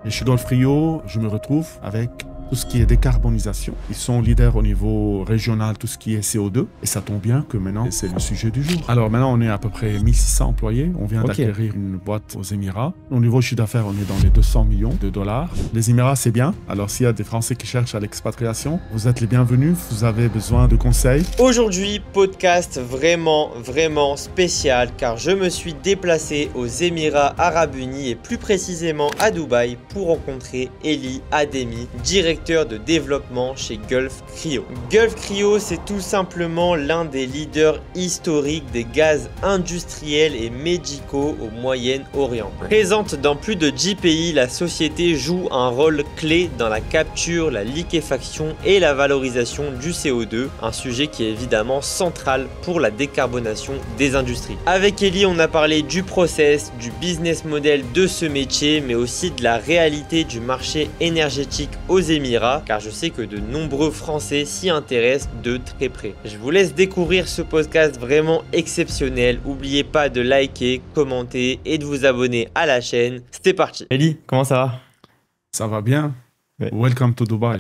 Et chez Golf Rio, je me retrouve avec tout ce qui est décarbonisation. Ils sont leaders au niveau régional, tout ce qui est CO2. Et ça tombe bien que maintenant, c'est le sujet du jour. Alors maintenant, on est à peu près 1600 employés. On vient d'acquérir une boîte aux Émirats. Au niveau chiffre d'affaires, on est dans les 200 millions de dollars. Les Émirats, c'est bien. Alors s'il y a des Français qui cherchent à l'expatriation, vous êtes les bienvenus. Vous avez besoin de conseils. Aujourd'hui, podcast vraiment spécial car je me suis déplacé aux Émirats Arabes Unis et plus précisément à Dubaï pour rencontrer Eli Ademi, directeur de développement chez Gulf Cryo. Gulf Cryo, c'est tout simplement l'un des leaders historiques des gaz industriels et médicaux au Moyen-Orient. Présente dans plus de 10 pays, la société joue un rôle clé dans la capture, la liquéfaction et la valorisation du CO2, un sujet qui est évidemment central pour la décarbonation des industries. Avec Eli, on a parlé du process, du business model de ce métier, mais aussi de la réalité du marché énergétique aux Émirats, car je sais que de nombreux Français s'y intéressent de très près. Je vous laisse découvrir ce podcast vraiment exceptionnel. N'oubliez pas de liker, commenter et de vous abonner à la chaîne. C'est parti. Eli, comment ça va? Ça va bien. Ouais. Welcome to Dubai.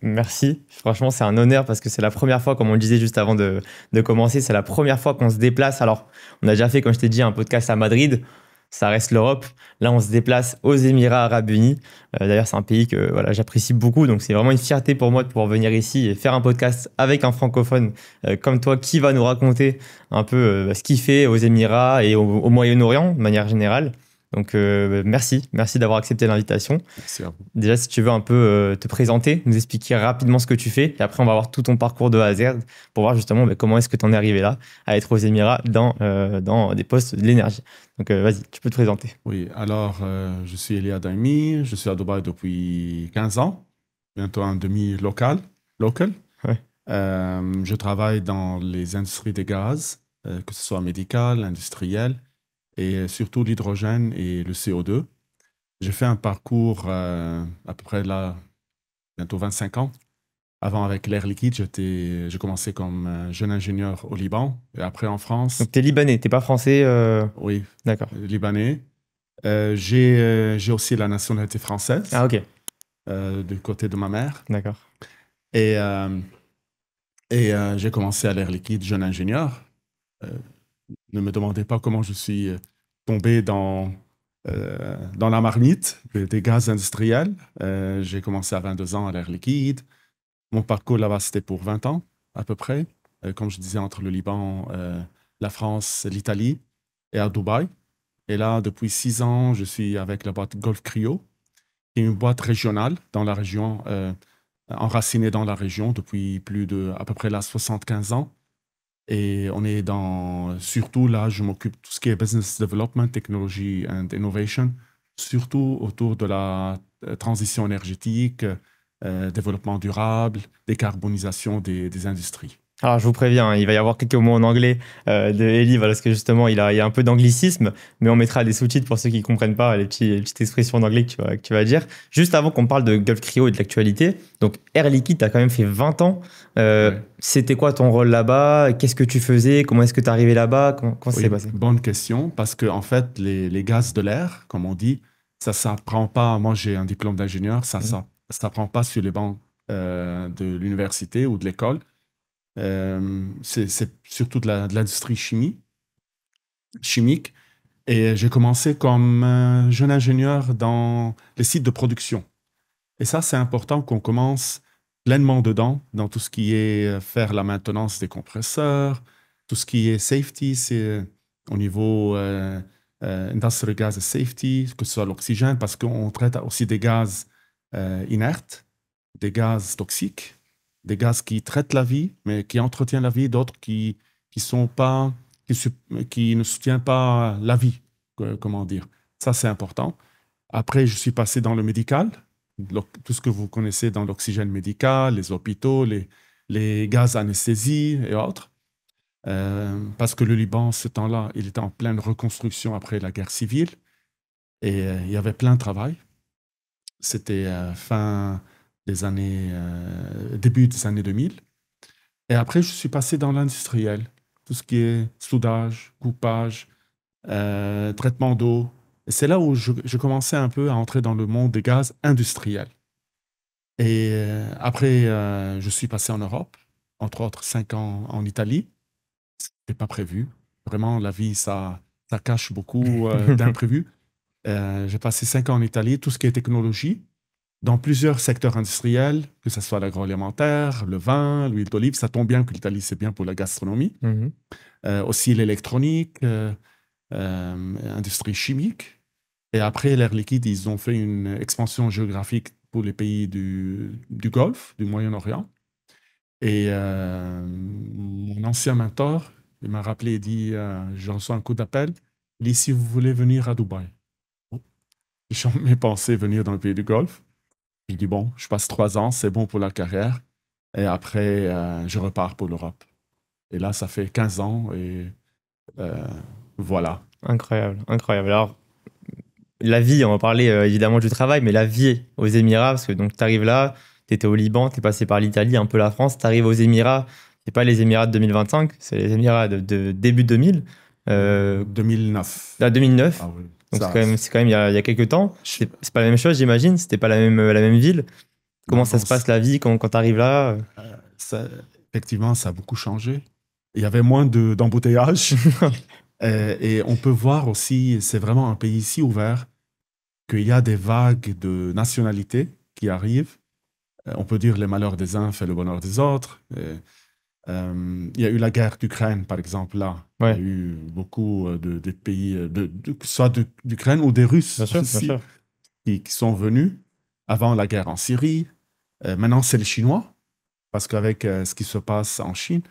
Merci. Franchement, c'est un honneur parce que c'est la première fois, comme on le disait juste avant de commencer, c'est la première fois qu'on se déplace. Alors, on a déjà fait, comme je t'ai dit, un podcast à Madrid. Ça reste l'Europe. Là, on se déplace aux Émirats Arabes Unis. D'ailleurs, c'est un pays que j'apprécie beaucoup. Donc, c'est vraiment une fierté pour moi de pouvoir venir ici et faire un podcast avec un francophone comme toi qui va nous raconter un peu ce qu'il fait aux Émirats et au Moyen-Orient de manière générale. Donc, merci d'avoir accepté l'invitation. Merci à vous. Déjà, si tu veux un peu te présenter, nous expliquer rapidement ce que tu fais. Et après, on va voir tout ton parcours de A à Z pour voir justement comment est-ce que tu en es arrivé là, à être aux Émirats dans des postes de l'énergie. Donc, vas-y, tu peux te présenter. Oui, alors je suis Eli Ademi. Je suis à Dubaï depuis 15 ans, bientôt un demi-local. Ouais. Je travaille dans les industries des gaz, que ce soit médical, industriel, et surtout l'hydrogène et le CO2. J'ai fait un parcours à peu près là, bientôt 25 ans. Avant, avec l'Air Liquide, j'ai commencé comme jeune ingénieur au Liban, et après en France. Donc, tu es libanais, tu n'es pas français. Oui, D'accord. libanais. J'ai aussi la nationalité française, Ah, ok. du côté de ma mère. D'accord. Et j'ai commencé à l'Air Liquide, jeune ingénieur. Ne me demandez pas comment je suis tombé dans la marmite des gaz industriels. J'ai commencé à 22 ans à l'Air Liquide. Mon parcours là-bas, c'était pour 20 ans à peu près. Comme je disais, entre le Liban, la France, l'Italie et à Dubaï. Et là, depuis 6 ans, je suis avec la boîte Golf Cryo, qui est une boîte régionale dans la région, enracinée dans la région depuis plus de à peu près là 75 ans. Et on est surtout là, je m'occupe de tout ce qui est business development, technology and innovation, surtout autour de la transition énergétique, développement durable, décarbonisation des industries. Alors, je vous préviens, il va y avoir quelques mots en anglais de Eli, parce que justement, il y a un peu d'anglicisme, mais on mettra des sous-titres pour ceux qui ne comprennent pas les petites expressions en anglais que tu vas dire. Juste avant qu'on parle de Gulf Cryo et de l'actualité, donc Air Liquide, tu as quand même fait 20 ans. Ouais. C'était quoi ton rôle là-bas? Qu'est-ce que tu faisais? Comment est-ce que tu es arrivé là-bas? Comment ça Oui, s'est passé? bonne question, parce que en fait, les gaz de l'air, comme on dit, ça s'apprend pas. Moi, j'ai un diplôme d'ingénieur, ça s'apprend pas sur les bancs de l'université ou de l'école. C'est surtout de l'industrie chimique. Et j'ai commencé comme jeune ingénieur dans les sites de production. Et ça, c'est important qu'on commence pleinement dedans, dans tout ce qui est faire la maintenance des compresseurs, tout ce qui est safety, c'est au niveau industrial gas safety, que ce soit l'oxygène, parce qu'on traite aussi des gaz inertes, des gaz toxiques, des gaz qui traitent la vie, mais qui entretiennent la vie, d'autres qui ne soutiennent pas la vie, comment dire. Ça, c'est important. Après, je suis passé dans le médical, tout ce que vous connaissez dans l'oxygène médical, les hôpitaux, les gaz anesthésie et autres. Parce que le Liban, ce temps-là, il était en pleine reconstruction après la guerre civile et il y avait plein de travail. C'était début des années 2000. Et après, je suis passé dans l'industriel, tout ce qui est soudage, coupage, traitement d'eau, Et c'est là où je commençais un peu à entrer dans le monde des gaz industriels. Et après, je suis passé en Europe, entre autres 5 ans en Italie. C'était pas prévu. Vraiment, la vie, ça cache beaucoup d'imprévus. J'ai passé 5 ans en Italie, tout ce qui est technologie, dans plusieurs secteurs industriels, que ce soit l'agroalimentaire, le vin, l'huile d'olive. Ça tombe bien que l'Italie, c'est bien pour la gastronomie. Mhm. Aussi l'électronique, industrie chimique. Et après, l'Air Liquide, ils ont fait une expansion géographique pour les pays du Golfe, du Moyen-Orient. Et mon ancien mentor, il m'a rappelé et dit, je reçois un coup d'appel, il dit, si vous voulez venir à Dubaï. J'ai jamais pensé venir dans le pays du Golfe. Je dis, bon, je passe 3 ans, c'est bon pour la carrière. Et après, je repars pour l'Europe. Et là, ça fait 15 ans et voilà. Incroyable, incroyable. Alors, la vie, on va parler évidemment du travail, mais la vie aux Émirats, parce que donc tu arrives là, tu étais au Liban, tu es passé par l'Italie, un peu la France, tu arrives aux Émirats, c'est pas les Émirats de 2025, c'est les Émirats de début 2000, 2009. 2009. Ah oui. Donc Ça, c'est quand même il y a quelques temps. C'est pas la même chose, j'imagine, c'était pas la même ville. Comment non, ça se passe la vie quand tu arrives là? ça- effectivement, ça a beaucoup changé. Il y avait moins d'embouteillages. Et on peut voir aussi, c'est vraiment un pays si ouvert qu'il y a des vagues de nationalités qui arrivent. On peut dire les malheurs des uns fait le bonheur des autres. Il y a eu la guerre d'Ukraine, par exemple, là. Ouais. Il y a eu beaucoup de pays, soit d'Ukraine ou des Russes Bien sûr, bien aussi, sûr. qui sont venus avant la guerre en Syrie. Maintenant, c'est les Chinois, parce qu'avec ce qui se passe en Chine,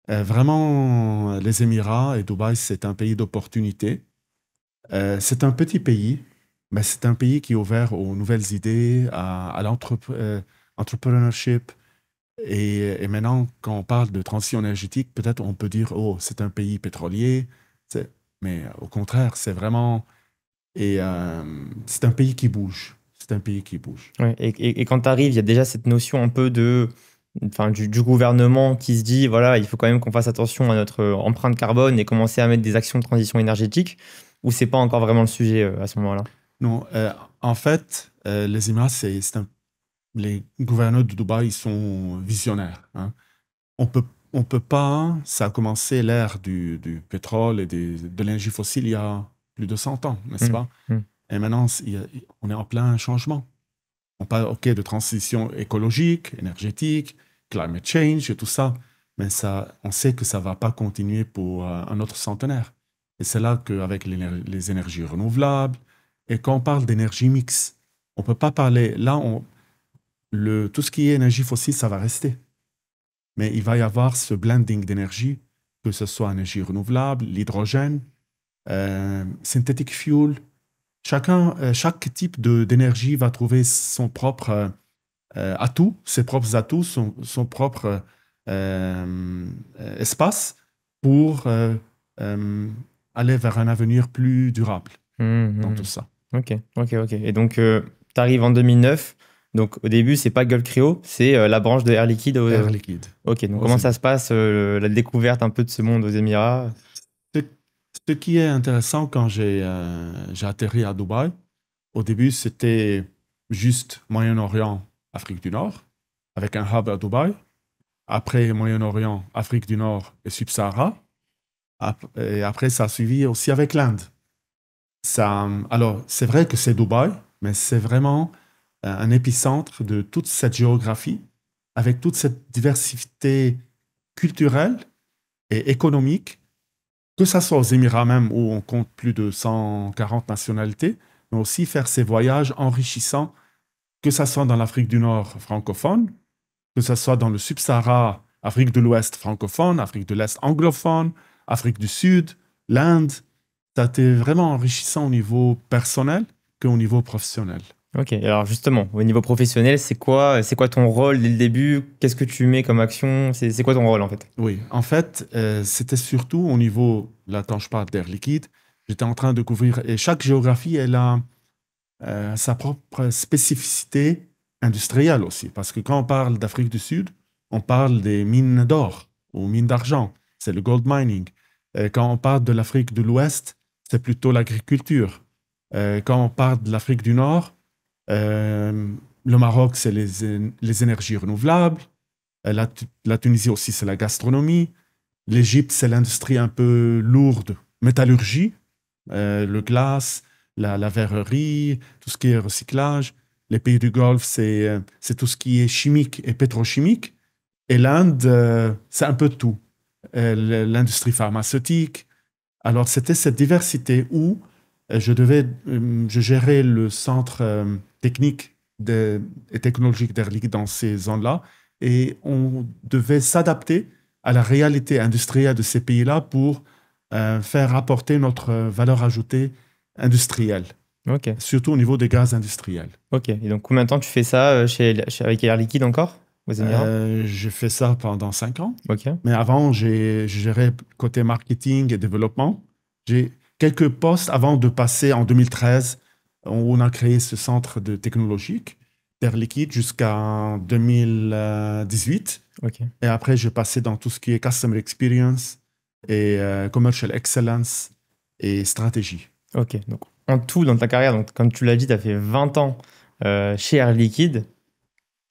vraiment, les Émirats et Dubaï, c'est un pays d'opportunité. C'est un petit pays, mais c'est un pays qui est ouvert aux nouvelles idées, à l'entrepreneurship. Et maintenant, quand on parle de transition énergétique, peut-être on peut dire, oh, c'est un pays pétrolier. Mais au contraire, c'est vraiment... Et c'est un pays qui bouge. C'est un pays qui bouge. Ouais. Et quand tu arrives, il y a déjà cette notion un peu enfin, du gouvernement qui se dit, voilà, il faut quand même qu'on fasse attention à notre empreinte carbone et commencer à mettre des actions de transition énergétique, ou c'est pas encore vraiment le sujet à ce moment-là? Non, en fait, les Émirats, les gouverneurs de Dubaï, ils sont visionnaires. Hein. On peut pas. Ça a commencé l'ère du pétrole et de l'énergie fossile il y a plus de 100 ans, n'est-ce pas? Mm. Et maintenant, on est en plein changement. On parle, OK, de transition écologique, énergétique, climate change et tout ça. Mais on sait que ça ne va pas continuer pour un autre centenaire. Et c'est là qu'avec les énergies renouvelables, et quand on parle d'énergie mixte, on ne peut pas parler. Là, tout ce qui est énergie fossile, ça va rester. Mais il va y avoir ce blending d'énergie, que ce soit énergie renouvelable, l'hydrogène, synthetic fuel. Chaque type d'énergie va trouver son propre atout, ses propres atouts, son propre espace pour aller vers un avenir plus durable dans tout ça. Ok, ok, ok. Et donc, tu arrives en 2009. Donc, au début, c'est pas Gulf Cryo, c'est la branche de Air Liquide. Air Liquide. Ok, donc comment ça se passe, la découverte un peu de ce monde aux Émirats? Ce qui est intéressant quand j'ai atterri à Dubaï, au début, c'était juste Moyen-Orient, Afrique du Nord, avec un hub à Dubaï. Après, Moyen-Orient, Afrique du Nord et Sub-Sahara. Et après, ça a suivi aussi avec l'Inde. Alors, c'est vrai que c'est Dubaï, mais c'est vraiment un épicentre de toute cette géographie, avec toute cette diversité culturelle et économique, que ce soit aux Émirats même, où on compte plus de 140 nationalités, mais aussi faire ces voyages enrichissants, que ce soit dans l'Afrique du Nord francophone, que ce soit dans le Sub-Sahara, Afrique de l'Ouest francophone, Afrique de l'Est anglophone, Afrique du Sud, l'Inde. Ça a été vraiment enrichissant au niveau personnel qu'au niveau professionnel. Ok, alors justement, au niveau professionnel, c'est quoi ton rôle dès le début? Qu'est-ce que tu mets comme action? C'est quoi ton rôle en fait? Oui, en fait, c'était surtout au niveau, là quand je parle d'Air Liquide, j'étais en train de couvrir, et chaque géographie, elle a sa propre spécificité industrielle aussi. Parce que quand on parle d'Afrique du Sud, on parle des mines d'or ou mines d'argent. C'est le gold mining. Et quand on parle de l'Afrique de l'Ouest, c'est plutôt l'agriculture. Quand on parle de l'Afrique du Nord, le Maroc, c'est les énergies renouvelables. La Tunisie aussi, c'est la gastronomie. L'Égypte, c'est l'industrie un peu lourde, métallurgie, le glace, la verrerie, tout ce qui est recyclage. Les pays du Golfe, c'est tout ce qui est chimique et pétrochimique. Et l'Inde, c'est un peu de tout. L'industrie pharmaceutique. Alors, c'était cette diversité où je gérais le centre technique et technologique d'Air Liquide dans ces zones-là. Et on devait s'adapter à la réalité industrielle de ces pays-là pour faire apporter notre valeur ajoutée industrielle, Ok, surtout au niveau des gaz industriels. ok. Et donc, combien de temps tu fais ça avec Air Liquide encore, aux Émirats? J'ai fait ça pendant 5 ans, Ok, mais avant, j'ai géré côté marketing et développement. J'ai quelques postes avant de passer en 2013, où on a créé ce centre de technologique d'Air Liquide jusqu'en 2018. ok, Et après, j'ai passé dans tout ce qui est Customer Experience et Commercial Excellence et stratégie. ok. Donc, en tout, dans ta carrière, donc, comme tu l'as dit, tu as fait 20 ans chez Air Liquide.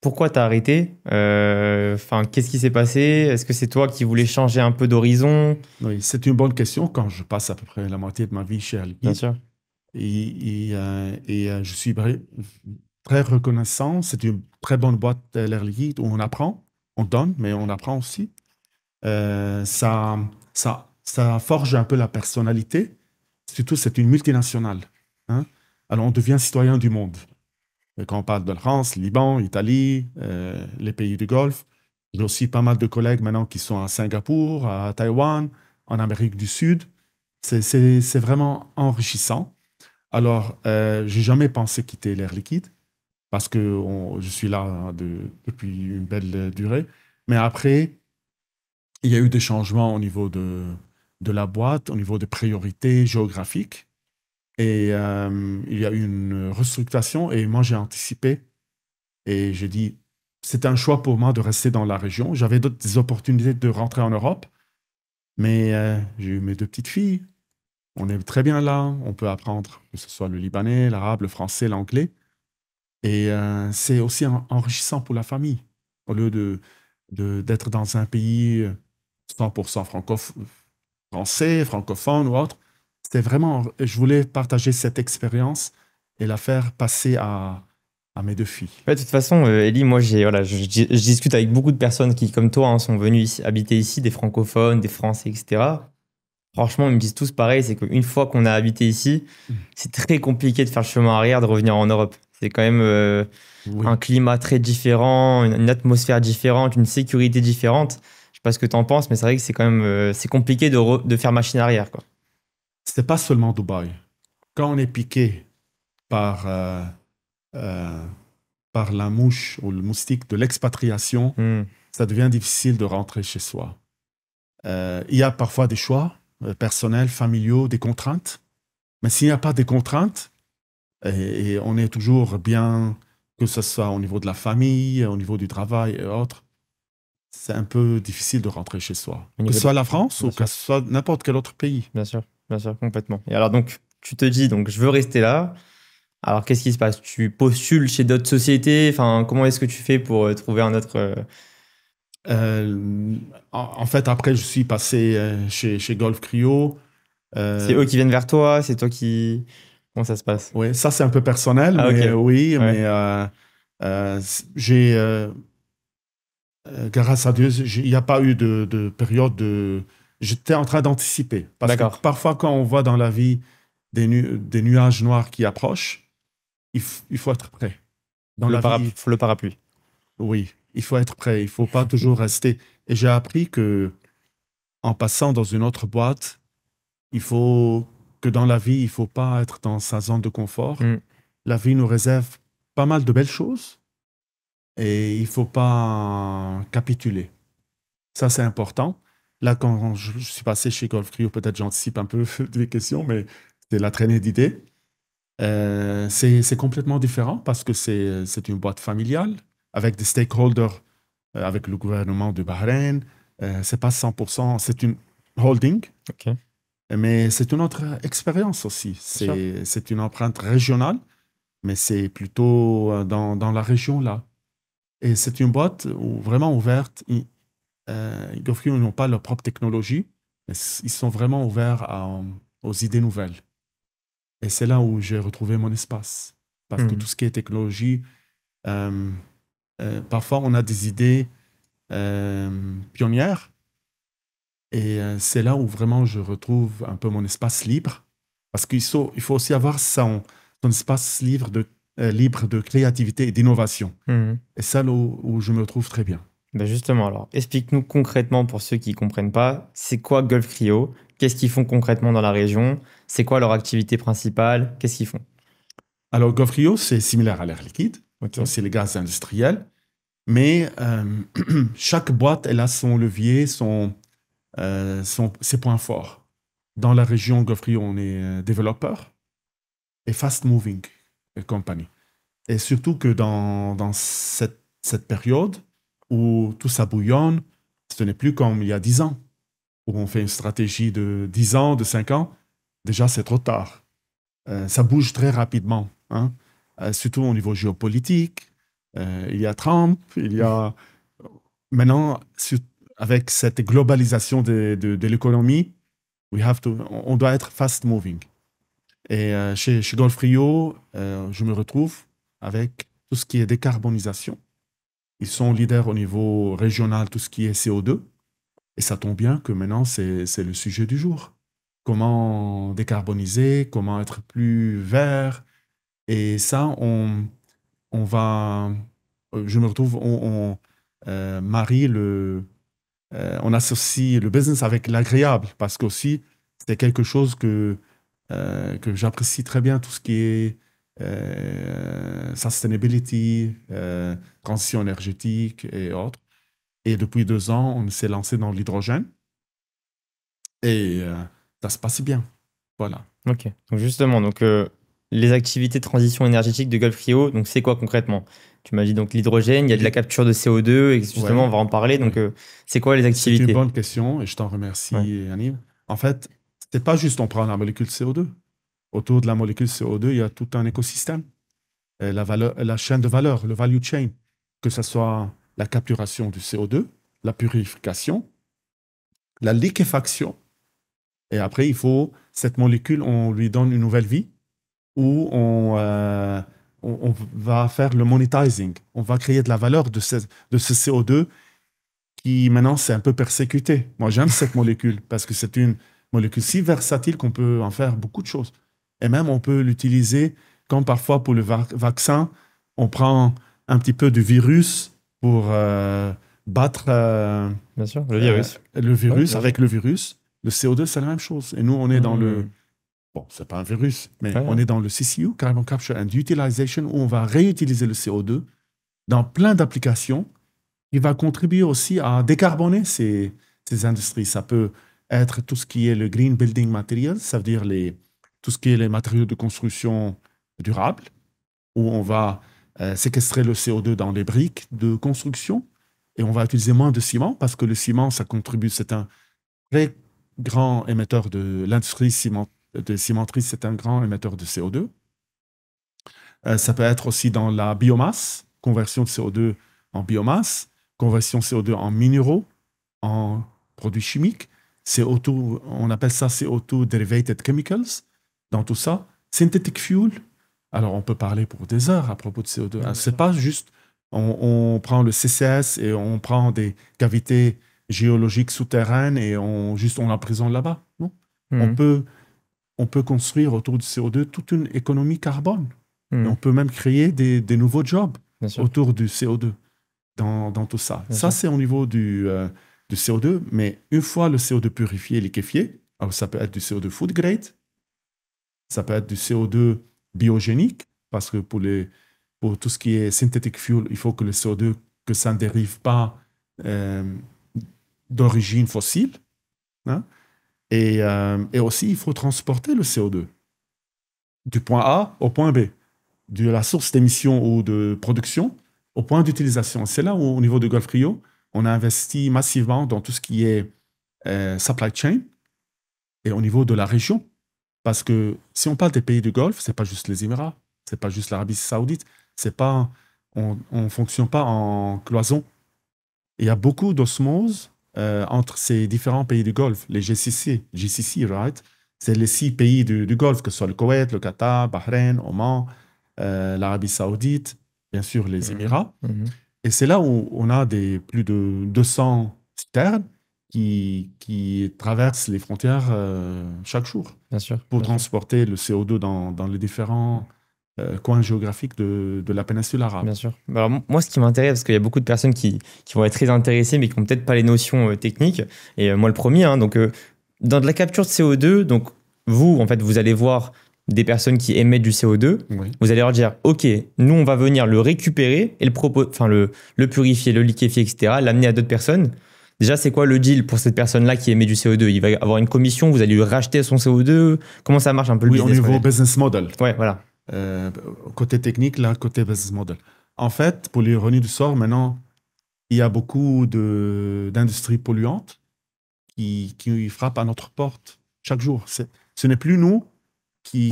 Pourquoi tu as arrêté? Enfin, qu'est-ce qui s'est passé? Est-ce que c'est toi qui voulais changer un peu d'horizon? Oui, c'est une bonne question quand je passe à peu près la moitié de ma vie chez Air Bien Liquide. sûr. Je suis très reconnaissant. C'est une très bonne boîte Air Liquide où on apprend, on donne, mais on apprend aussi. Ça forge un peu la personnalité. Surtout, c'est une multinationale, hein. Alors, on devient citoyen du monde. Et quand on parle de France, Liban, Italie, les pays du Golfe, j'ai aussi pas mal de collègues maintenant qui sont à Singapour, à Taïwan, en Amérique du Sud. C'est vraiment enrichissant. Alors, j'ai jamais pensé quitter l'Air Liquide parce que je suis là depuis une belle durée. Mais après, il y a eu des changements au niveau de la boîte, au niveau des priorités géographiques. Et il y a eu une restructuration et moi, j'ai anticipé et j'ai dit, c'est un choix pour moi de rester dans la région. J'avais des opportunités de rentrer en Europe, mais j'ai eu mes 2 petites filles. On est très bien là, on peut apprendre que ce soit le libanais, l'arabe, le français, l'anglais. Et c'est aussi enrichissant pour la famille. Au lieu d'être dans un pays 100% français, francophone ou autre, c'était vraiment, je voulais partager cette expérience et la faire passer à mes 2 filles. Ouais, de toute façon, Ellie, moi, voilà, je discute avec beaucoup de personnes qui, comme toi, hein, sont venues habiter ici, des francophones, des Français, etc. Franchement, ils me disent tous pareil, c'est qu'une fois qu'on a habité ici, c'est très compliqué de faire le chemin arrière, de revenir en Europe. C'est quand même Oui. un climat très différent, une atmosphère différente, une sécurité différente. Je sais pas ce que tu en penses, mais c'est vrai que c'est quand même c'est compliqué de faire machine arrière, quoi. C'est pas seulement Dubaï. Quand on est piqué par, euh, par la mouche ou le moustique de l'expatriation, Hmm. ça devient difficile de rentrer chez soi. Il y a parfois des choix personnels, familiaux, des contraintes. Mais s'il n'y a pas des contraintes, et on est toujours bien, que ce soit au niveau de la famille, au niveau du travail et autres, c'est un peu difficile de rentrer chez soi. Au Que niveau ce de- soit la France Bien ou que sûr, ce soit n'importe quel autre pays. bien sûr, complètement. Et alors donc, tu te dis, donc je veux rester là. Alors qu'est-ce qui se passe? Tu postules chez d'autres sociétés? Enfin, comment est-ce que tu fais pour trouver un autre... En fait, après, je suis passé chez Golf Cryo. C'est eux qui viennent vers toi? C'est toi qui... Comment ça se passe? Oui, ça, c'est un peu personnel, Ah, ok. mais oui, Ouais. mais j'ai, grâce à Dieu, il n'y a pas eu de période de... J'étais en train d'anticiper. Parce que D'accord. parfois, quand on voit dans la vie des nuages noirs qui approchent, il faut être prêt. Dans la vie, Faut le parapluie. oui, il faut être prêt. Il ne faut pas toujours rester. Et j'ai appris que en passant dans une autre boîte, il faut que dans la vie, il ne faut pas être dans sa zone de confort. Hmm. La vie nous réserve pas mal de belles choses et il ne faut pas capituler. Ça, c'est important. Là, quand je suis passé chez Golf Cryo, peut-être j'anticipe un peu les questions, mais c'est la traînée d'idées. C'est complètement différent parce que c'est une boîte familiale avec des stakeholders, avec le gouvernement de Bahreïn. C'est pas 100%, c'est une holding. Ok. Mais c'est une autre expérience aussi. Bien sûr. C'est une empreinte régionale, mais c'est plutôt dans la région là. Et c'est une boîte vraiment ouverte. Gofrio, ils n'ont pas leur propre technologie, mais ils sont vraiment ouverts aux idées nouvelles. Et c'est là où j'ai retrouvé mon espace. Parce que tout ce qui est technologie, euh, parfois on a des idées pionnières. Et c'est là où vraiment je retrouve un peu mon espace libre. Parce il faut aussi avoir son espace libre de créativité et d'innovation. Mhm. Et c'est là où je me trouve très bien. Ben justement, alors, explique-nous concrètement pour ceux qui ne comprennent pas, c'est quoi Gulf Cryo? Qu'est-ce qu'ils font concrètement dans la région? C'est quoi leur activité principale? Qu'est-ce qu'ils font? Alors, Gofrio, c'est similaire à l'air liquide. Ok. C'est aussi les gaz industriels. Mais chaque boîte, elle a son levier, ses points forts. Dans la région Gofrio, on est développeur et fast-moving company. Et surtout que dans cette période où tout ça bouillonne, ce n'est plus comme il y a 10 ans, où on fait une stratégie de 10 ans, de 5 ans. Déjà, c'est trop tard. Ça bouge très rapidement, hein. Surtout au niveau géopolitique. Il y a Trump, il y a maintenant, avec cette globalisation de l'économie, on doit être fast-moving. Et chez Golf Rio, je me retrouve avec tout ce qui est décarbonisation. Ils sont leaders au niveau régional, tout ce qui est CO2. Et ça tombe bien que maintenant, c'est le sujet du jour. Comment décarboniser, comment être plus vert. Et ça, on va... Je me retrouve, on marie on associe le business avec l'agréable parce qu'aussi, c'est quelque chose que j'apprécie très bien, tout ce qui est sustainability, transition énergétique et autres. Et depuis 2 ans, on s'est lancé dans l'hydrogène et ça se passe bien. Voilà. Ok. Donc justement, les activités de transition énergétique de Gulf Rio, donc c'est quoi concrètement? Tu m'as dit donc l'hydrogène, il y a de la capture de CO2 et justement Ouais, on va en parler. Donc ouais. c'est quoi les C'est une activités? bonne question et je t'en remercie, Ouais. Annie. En fait, c'est pas juste on prend la molécule CO2. Autour de la molécule CO2, il y a tout un écosystème. La chaîne de valeur, le value chain, que ce soit la capturation du CO2, la purification, la liquéfaction. Et après, cette molécule, on lui donne une nouvelle vie où on va faire le monetizing. On va créer de la valeur de ce CO2 qui maintenant c'est un peu persécuté. Moi, j'aime cette molécule parce que c'est une molécule si versatile qu'on peut en faire beaucoup de choses. Et même, on peut l'utiliser comme parfois pour le vaccin, on prend un petit peu du virus pour battre Bien sûr, le virus. le virus. Ouais, Avec le virus, le CO2, c'est la même chose. Et nous, on est dans le... Bon, c'est pas un virus, mais Ouais. on est dans le CCU, Carbon Capture and Utilization, où on va réutiliser le CO2 dans plein d'applications. Il va contribuer aussi à décarboner ces industries. Ça peut être tout ce qui est le Green Building Materials, ça veut dire tout ce qui est les matériaux de construction durables, où on va séquestrer le CO2 dans les briques de construction et on va utiliser moins de ciment parce que le ciment, ça contribue, c'est un très grand émetteur de l'industrie de cimenterie, c'est un grand émetteur de CO2. Ça peut être aussi dans la biomasse, conversion de CO2 en biomasse, conversion CO2 en minéraux, en produits chimiques. CO2, on appelle ça CO2 Derivated Chemicals. Dans tout ça, synthetic fuel. Alors, on peut parler pour des heures à propos de CO2. C'est pas juste, on prend le CCS et on prend des cavités géologiques souterraines et on l'emprisonne là-bas. Non. On peut construire autour du CO2 toute une économie carbone. Et on peut même créer des nouveaux jobs autour du CO2 dans tout ça. Ça, c'est au niveau du CO2, mais une fois le CO2 purifié, liquéfié, alors ça peut être du CO2 food grade, ça peut être du CO2 biogénique, parce que pour tout ce qui est synthetic fuel, il faut que le CO2, que ça ne dérive pas d'origine fossile. Hein? Et aussi, il faut transporter le CO2 du point A au point B, de la source d'émission ou de production au point d'utilisation. C'est là où, au niveau de Gulf Rio, on a investi massivement dans tout ce qui est supply chain et au niveau de la région. Parce que si on parle des pays du Golfe, ce n'est pas juste les Émirats, ce n'est pas juste l'Arabie saoudite, on ne fonctionne pas en cloison. Il y a beaucoup d'osmose entre ces différents pays du Golfe, les GCC, right? C'est les 6 pays du Golfe, que ce soit le Koweït, le Qatar, Bahreïn, Oman, l'Arabie saoudite, bien sûr les Émirats. Et c'est là où on a plus de 200 citernes qui traversent les frontières chaque jour pour transporter le CO2 dans les différents coins géographiques de la péninsule arabe. Bien sûr. Alors, moi, ce qui m'intéresse, parce qu'il y a beaucoup de personnes qui vont être très intéressées, mais qui n'ont peut-être pas les notions techniques, et moi le premier, hein, donc, dans de la capture de CO2, donc, vous, en fait, vous allez voir des personnes qui émettent du CO2, Oui. vous allez leur dire, OK, nous, on va venir le récupérer et le purifier, le liquéfier, etc., l'amener à d'autres personnes. Déjà, c'est quoi le deal pour cette personne-là qui émet du CO2? Il va avoir une commission, vous allez lui racheter son CO2? Comment ça marche un peu le business? Oui, au niveau business model. Ouais, voilà. Côté technique, là, côté business model. En fait, pour l'ironie du sort, maintenant, il y a beaucoup d'industries polluantes qui frappent à notre porte chaque jour. Ce n'est plus nous qui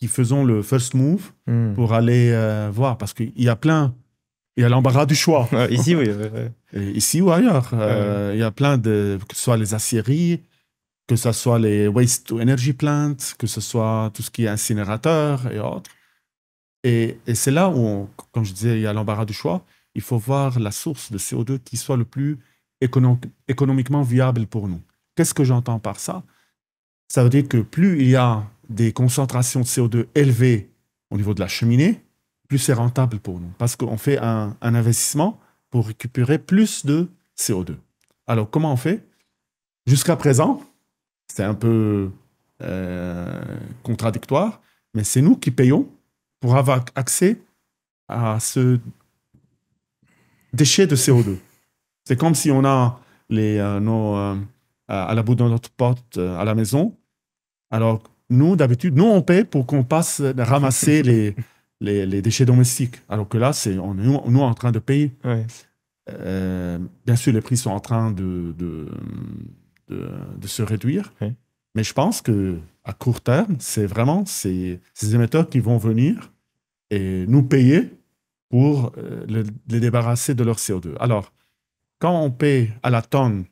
faisons le first move pour aller voir, parce qu'il y a il y a l'embarras du choix. Ici, oui. Ici ou ailleurs. Il y a plein que ce soit les aciéries, que ce soit les waste to energy plants, que ce soit tout ce qui est incinérateur et autres. Et c'est là où, comme je disais, il y a l'embarras du choix. Il faut voir la source de CO2 qui soit le plus économiquement viable pour nous. Qu'est-ce que j'entends par ça? Ça veut dire que plus il y a des concentrations de CO2 élevées au niveau de la cheminée, plus c'est rentable pour nous. Parce qu'on fait un investissement pour récupérer plus de CO2. Alors, comment on fait? Jusqu'à présent, c'est un peu contradictoire, mais c'est nous qui payons pour avoir accès à ce déchet de CO2. C'est comme si on a à la bout de notre porte à la maison. Alors, d'habitude, on paye pour qu'on passe ramasser les déchets domestiques. Alors que là, nous en train de payer. Ouais. Bien sûr, les prix sont en train de se réduire. Ouais. Mais je pense qu'à court terme, c'est vraiment ces émetteurs qui vont venir et nous payer pour les débarrasser de leur CO2. Alors, quand on paye à la tonne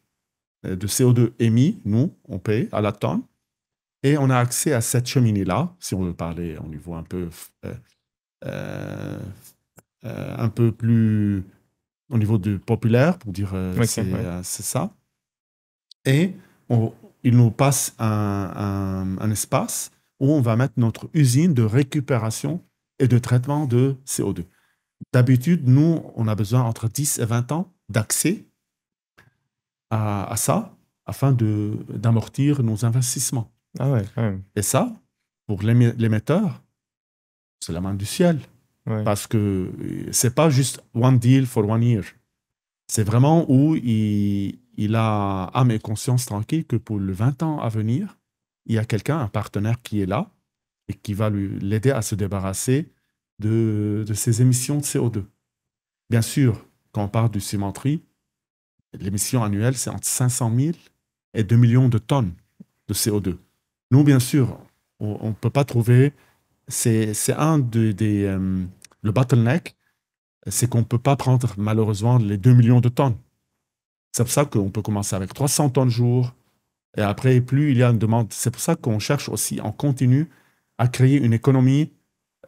de CO2 émis, nous, on paye à la tonne, et on a accès à cette cheminée-là, si on veut parler au niveau un peu plus au niveau du populaire, pour dire c'est ça. Et il nous passe un espace où on va mettre notre usine de récupération et de traitement de CO2. D'habitude, nous, on a besoin entre 10 et 20 ans d'accès à ça afin d'amortir nos investissements. Ah ouais, quand même. Et ça, pour l'émetteur, c'est la main du ciel. Ouais. Parce que c'est pas juste one deal for 1 year. C'est vraiment où il a âme et conscience tranquille que pour le 20 ans à venir, il y a un partenaire qui est là et qui va l'aider à se débarrasser de ses émissions de CO2. Bien sûr, quand on parle du cimenterie, l'émission annuelle, c'est entre 500 000 et 2 millions de tonnes de CO2. Nous, bien sûr, on ne peut pas trouver... C'est le bottleneck, c'est qu'on ne peut pas prendre malheureusement les 2 millions de tonnes. C'est pour ça qu'on peut commencer avec 300 tonnes jour, et après, plus il y a une demande. C'est pour ça qu'on cherche aussi en continu à créer une économie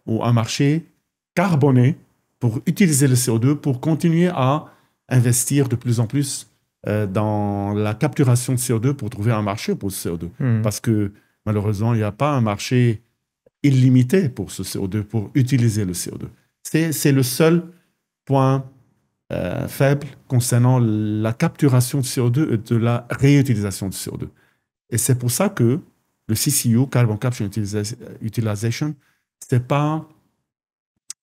ou un marché carboné pour utiliser le CO2, pour continuer à investir de plus en plus dans la capturation de CO2 pour trouver un marché pour ce CO2. Parce que malheureusement, il n'y a pas un marché illimité pour ce CO2, pour utiliser le CO2. C'est le seul point faible concernant la capturation de CO2 et de la réutilisation de CO2. Et c'est pour ça que le CCU, Carbon Capture Utilization, ce n'est pas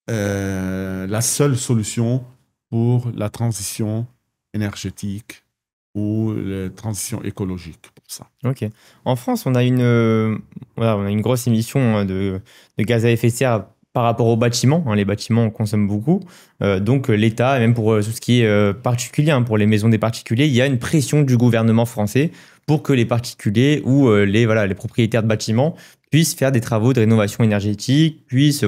la seule solution pour la transition énergétique ou la transition écologique pour ça. Ok. En France, on a une grosse émission de gaz à effet de serre par rapport aux bâtiments. Hein, les bâtiments, on consomme beaucoup. Donc l'État, et même pour tout ce qui est particulier, hein, pour les maisons des particuliers, il y a une pression du gouvernement français pour que les particuliers ou les propriétaires de bâtiments puissent faire des travaux de rénovation énergétique, puissent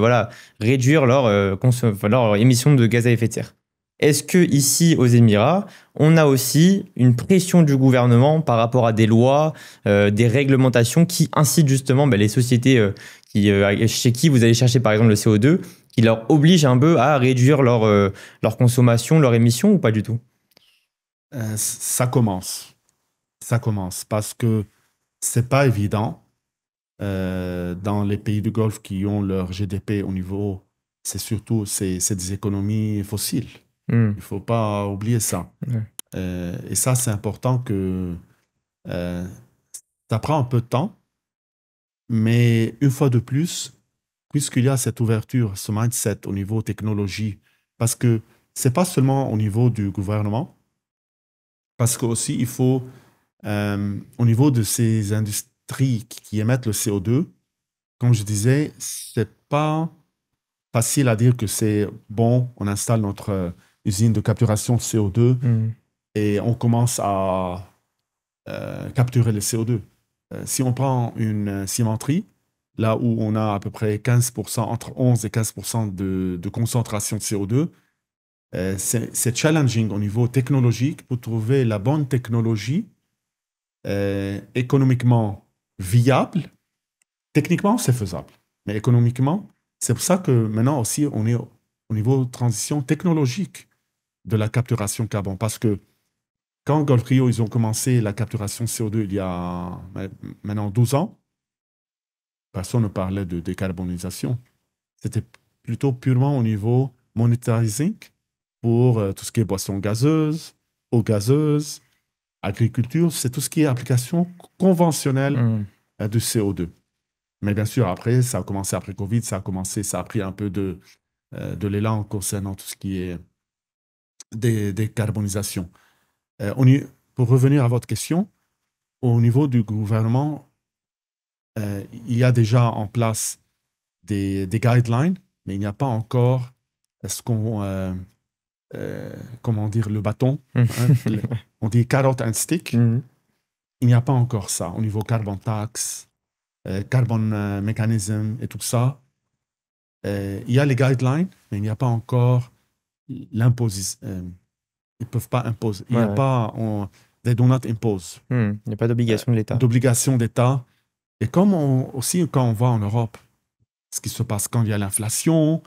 réduire leur émission de gaz à effet de serre. Est-ce que ici aux Émirats, on a aussi une pression du gouvernement par rapport à des lois, des réglementations qui incitent justement les sociétés chez qui vous allez chercher par exemple le CO2, qui leur obligent un peu à réduire leur consommation, leur émission ou pas du tout? Ça commence. Ça commence parce que c'est pas évident dans les pays du Golfe qui ont leur GDP au niveau, c'est des économies fossiles. Il ne faut pas oublier ça. Ouais. Et ça, c'est important que ça prend un peu de temps, mais une fois de plus, puisqu'il y a cette ouverture, ce mindset au niveau technologie, parce que ce n'est pas seulement au niveau du gouvernement, parce qu'aussi, il faut, au niveau de ces industries qui émettent le CO2, comme je disais, ce n'est pas facile à dire que c'est bon, on installe notre usine de capturation de CO2 et on commence à capturer le CO2. Si on prend une cimenterie, là où on a à peu près 15%, entre 11 et 15% de concentration de CO2, c'est challenging au niveau technologique pour trouver la bonne technologie économiquement viable. Techniquement, c'est faisable, mais économiquement, c'est pour ça que maintenant aussi, on est au niveau de transition technologique de la capturation carbone. Parce que quand Gulf Rio, ils ont commencé la capturation CO2 il y a maintenant 12 ans, personne ne parlait de décarbonisation. C'était plutôt purement au niveau monetizing pour tout ce qui est boissons gazeuses, eau gazeuse, agriculture, c'est tout ce qui est application conventionnelle du CO2. Mais bien sûr, après, ça a commencé après Covid, ça a pris un peu de l'élan concernant tout ce qui est décarbonisation. Pour revenir à votre question, au niveau du gouvernement, il y a déjà en place des guidelines, mais il n'y a pas encore comment dire, le bâton. Hein, on dit carrot and stick. Il n'y a pas encore ça au niveau carbon tax, carbon mechanism et tout ça. Il y a les guidelines, mais il n'y a pas encore l'imposition. Ils ne peuvent pas imposer. Il n'y a pas... They do not impose. Il n'y a pas d'obligation de l'État. D'obligation d'État. Et comme aussi, quand on va en Europe, ce qui se passe quand il y a l'inflation,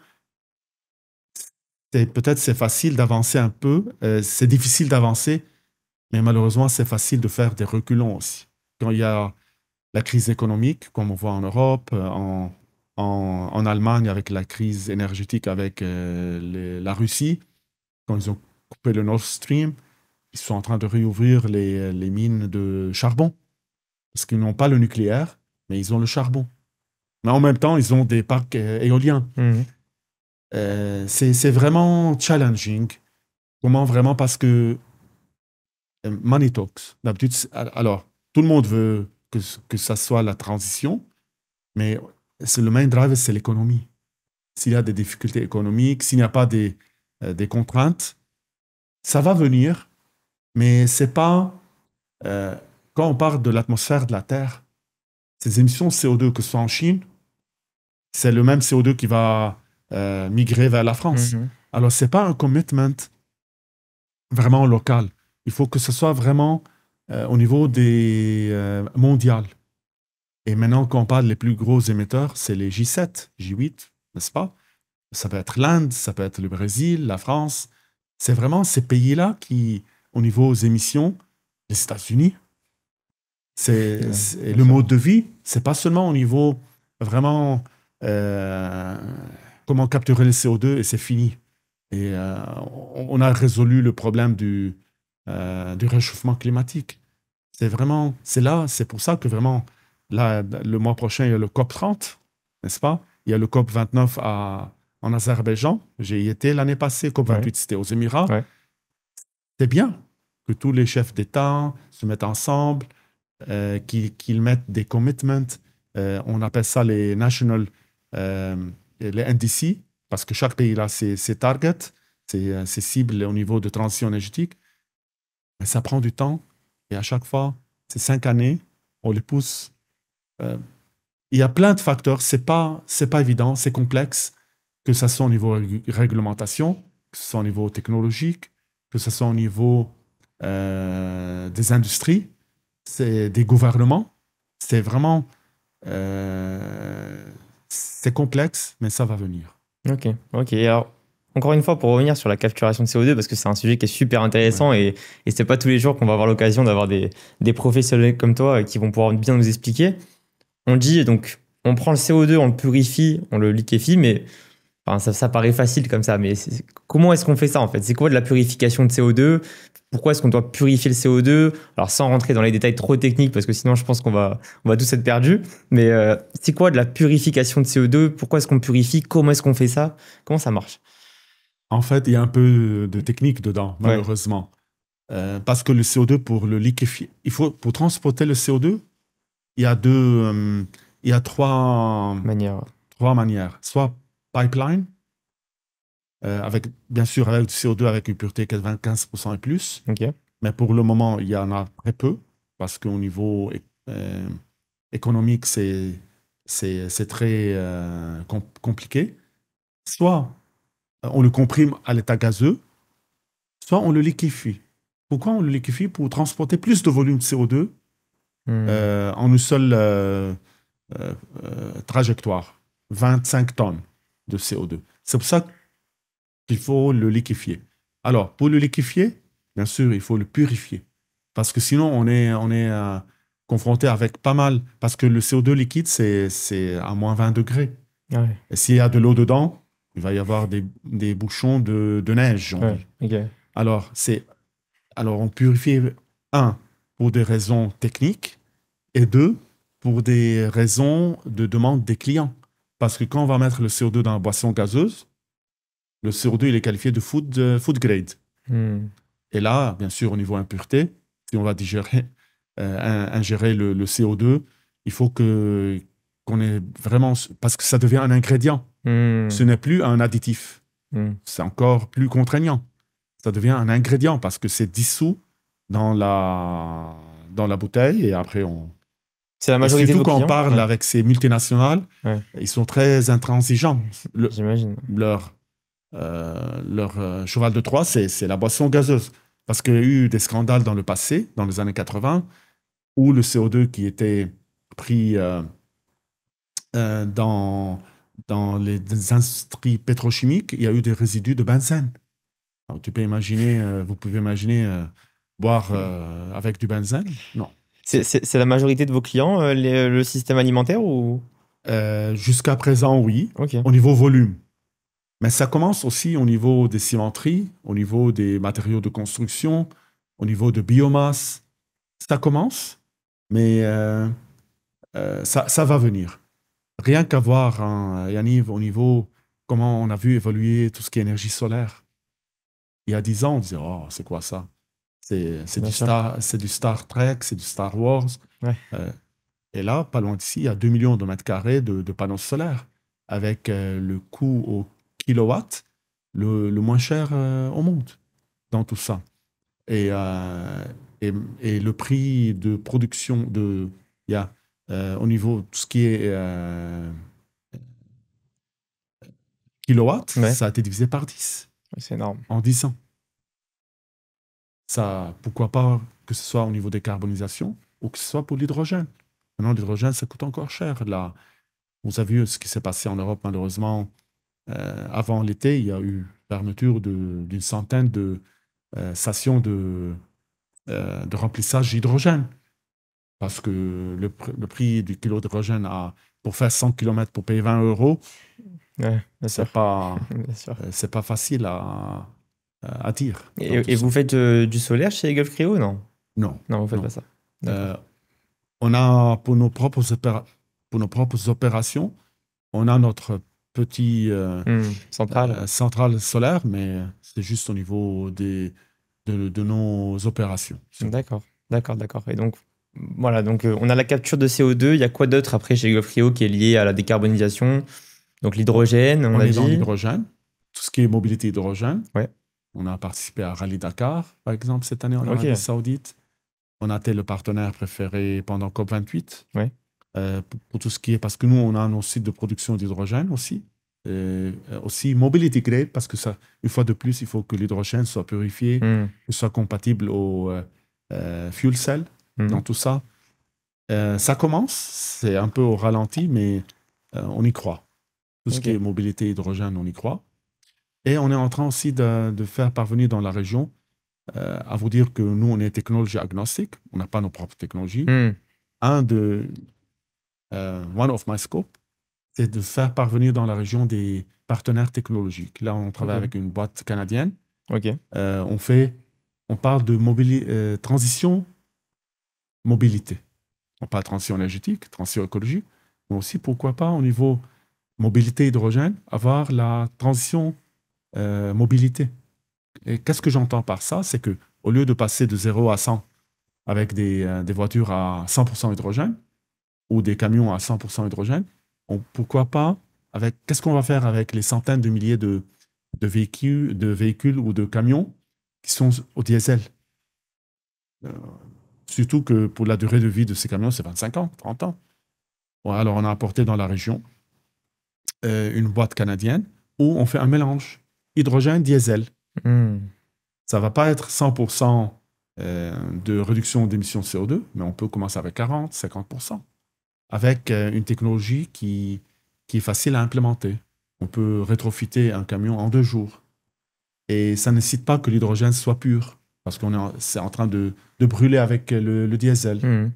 peut-être c'est facile d'avancer un peu. C'est difficile d'avancer, mais malheureusement, c'est facile de faire des reculons aussi. Quand il y a la crise économique, comme on voit en Europe, en Allemagne avec la crise énergétique avec la Russie, quand ils ont coupé le Nord Stream, ils sont en train de réouvrir les mines de charbon. Parce qu'ils n'ont pas le nucléaire, mais ils ont le charbon. Mais en même temps, ils ont des parcs éoliens. C'est vraiment challenging. Comment vraiment? Parce que money talks. D'habitude, alors, tout le monde veut que ça soit la transition, mais le main driver, c'est l'économie. S'il y a des difficultés économiques, s'il n'y a pas des contraintes, ça va venir, mais c'est pas... quand on parle de l'atmosphère de la Terre, ces émissions de CO2, que ce soit en Chine, c'est le même CO2 qui va migrer vers la France. Alors, ce n'est pas un commitment vraiment local. Il faut que ce soit vraiment au niveau mondial. Et maintenant, quand on parle des plus gros émetteurs, c'est les J7, J8, n'est-ce pas? Ça peut être l'Inde, ça peut être le Brésil, la France. C'est vraiment ces pays-là qui, au niveau des émissions, les États-Unis, c'est le mode de vie. C'est pas seulement au niveau vraiment comment capturer le CO2 et c'est fini. Et on a résolu le problème du réchauffement climatique. C'est pour ça que vraiment, là, le mois prochain, il y a le COP30, n'est-ce pas? Il y a le COP29 en Azerbaïdjan. J'ai y été l'année passée. COP28, c'était aux Émirats. C'est bien que tous les chefs d'État se mettent ensemble, qu'ils mettent des commitments. On appelle ça les National les NDC, parce que chaque pays a ses targets, ses cibles au niveau de transition énergétique. Mais ça prend du temps. Et à chaque fois, ces 5 années, on les pousse. Il y a plein de facteurs. C'est pas évident, c'est complexe, que ce soit au niveau réglementation, que ce soit au niveau technologique, que ce soit au niveau des industries, c'est des gouvernements. C'est vraiment... c'est complexe, mais ça va venir. Ok. Alors, encore une fois, pour revenir sur la capturation de CO2, parce que c'est un sujet qui est super intéressant et c'est pas tous les jours qu'on va avoir l'occasion d'avoir des professionnels comme toi qui vont pouvoir bien nous expliquer. On dit, donc, on prend le CO2, on le purifie, on le liquéfie, mais enfin, ça paraît facile comme ça. Mais comment est-ce qu'on fait ça, en fait? C'est quoi de la purification de CO2? Pourquoi est-ce qu'on doit purifier le CO2? Alors, sans rentrer dans les détails trop techniques, parce que sinon, je pense qu'on va tous être perdus. Mais c'est quoi de la purification de CO2? Pourquoi est-ce qu'on purifie? Comment est-ce qu'on fait ça? Comment ça marche? En fait, il y a un peu de technique dedans, malheureusement. Parce que le CO2, pour le liquéfier, pour transporter le CO2, il y a trois manières. Soit pipeline, bien sûr avec du CO2 avec une pureté 95% et plus. Mais pour le moment, il y en a très peu, parce qu'au niveau économique, c'est très compliqué. Soit on le comprime à l'état gazeux, soit on le liquéfie. Pourquoi on le liquéfie? Pour transporter plus de volume de CO2 en une seule trajectoire, 25 tonnes de CO2. C'est pour ça qu'il faut le liquéfier. Alors, pour le liquéfier, bien sûr, il faut le purifier. Parce que sinon, on est confronté avec pas mal... Parce que le CO2 liquide, c'est à moins 20 degrés. Et s'il y a de l'eau dedans, il va y avoir des bouchons de neige. Alors, on purifie, pour des raisons techniques, et 2, pour des raisons de demande des clients. Parce que quand on va mettre le CO2 dans la boisson gazeuse, le CO2, il est qualifié de food grade. Et là, bien sûr, au niveau impureté, si on va ingérer le CO2, il faut qu'on ait vraiment... Parce que ça devient un ingrédient. Ce n'est plus un additif. C'est encore plus contraignant. Ça devient un ingrédient parce que c'est dissous dans la bouteille et après C'est la majorité de vos clients. Surtout quand on parle avec ces multinationales, ils sont très intransigeants. J'imagine. Leur cheval de Troie, c'est la boisson gazeuse. Parce qu'il y a eu des scandales dans le passé, dans les années 80, où le CO2 qui était pris dans les industries pétrochimiques, il y a eu des résidus de benzène. Alors, vous pouvez imaginer boire avec du benzène? Non. C'est la majorité de vos clients, le système alimentaire ou... Jusqu'à présent, oui, au niveau volume. Mais ça commence aussi au niveau des cimenteries, au niveau des matériaux de construction, au niveau de biomasse. Ça commence, mais ça va venir. Rien qu'à voir, Yaniv, au niveau comment on a vu évoluer tout ce qui est énergie solaire. Il y a 10 ans, on disait « Oh, c'est quoi ça ?» C'est du Star Trek, c'est du Star Wars. Et là, pas loin d'ici, il y a 2 millions de mètres carrés de panneaux solaires, avec le coût au kilowatt le moins cher au monde dans tout ça. Et le prix de production au niveau de tout ce qui est kilowatt, ça a été divisé par 10. C'est énorme. En 10 ans. Ça, pourquoi pas que ce soit au niveau des carbonisations ou que ce soit pour l'hydrogène. Maintenant, l'hydrogène, ça coûte encore cher. Là, vous avez vu ce qui s'est passé en Europe, malheureusement. Avant l'été, il y a eu fermeture d'une centaine de stations de remplissage d'hydrogène. Parce que le prix du kilo d'hydrogène pour faire 100 km pour payer 20 €, c'est pas facile à dire. Et vous faites du solaire chez Gulf Cryo, non? Non. Non, vous faites pas ça. On a, pour nos propres opérations, on a notre petit centrale solaire, mais c'est juste au niveau de nos opérations. D'accord. Et donc, voilà, on a la capture de CO2. Il y a quoi d'autre après chez Gulf Cryo qui est lié à la décarbonisation? Donc l'hydrogène, on On a est dans dit. l'hydrogène, tout ce qui est mobilité hydrogène. Ouais. On a participé à Rallye Dakar, par exemple, cette année en Ok. Arabie Saoudite. On a été le partenaire préféré pendant COP28. Ouais. Pour tout ce qui est... Parce que nous, on a nos sites de production d'hydrogène aussi. Aussi mobility grade, parce que ça, une fois de plus, il faut que l'hydrogène soit purifié, qu'il soit compatible au fuel cell, dans tout ça. Ça commence, c'est un peu au ralenti, mais on y croit. Tout ce qui est mobilité hydrogène, on y croit. Et on est en train aussi de faire parvenir dans la région, à vous dire que nous, on est technologie agnostique, on n'a pas nos propres technologies. One of my scope, c'est de faire parvenir dans la région des partenaires technologiques. Là, on travaille avec une boîte canadienne. On parle de transition mobilité. On parle de transition énergétique, transition écologique, mais aussi, pourquoi pas, au niveau mobilité hydrogène, avoir la transition mobilité. Et qu'est-ce que j'entends par ça? C'est qu'au lieu de passer de 0 à 100 avec des voitures à 100% hydrogène ou des camions à 100% hydrogène, pourquoi pas, qu'est-ce qu'on va faire avec les centaines de milliers de véhicules ou de camions qui sont au diesel? Surtout que pour la durée de vie de ces camions, c'est 25 ans, 30 ans. Bon, alors, on a apporté dans la région une boîte canadienne où on fait un mélange hydrogène-diesel. Ça ne va pas être 100% de réduction d'émissions de CO2, mais on peut commencer avec 40, 50%. Avec une technologie qui est facile à implémenter. On peut rétrofitter un camion en 2 jours. Et ça ne nécessite pas que l'hydrogène soit pur, parce c'est en train de brûler avec le diesel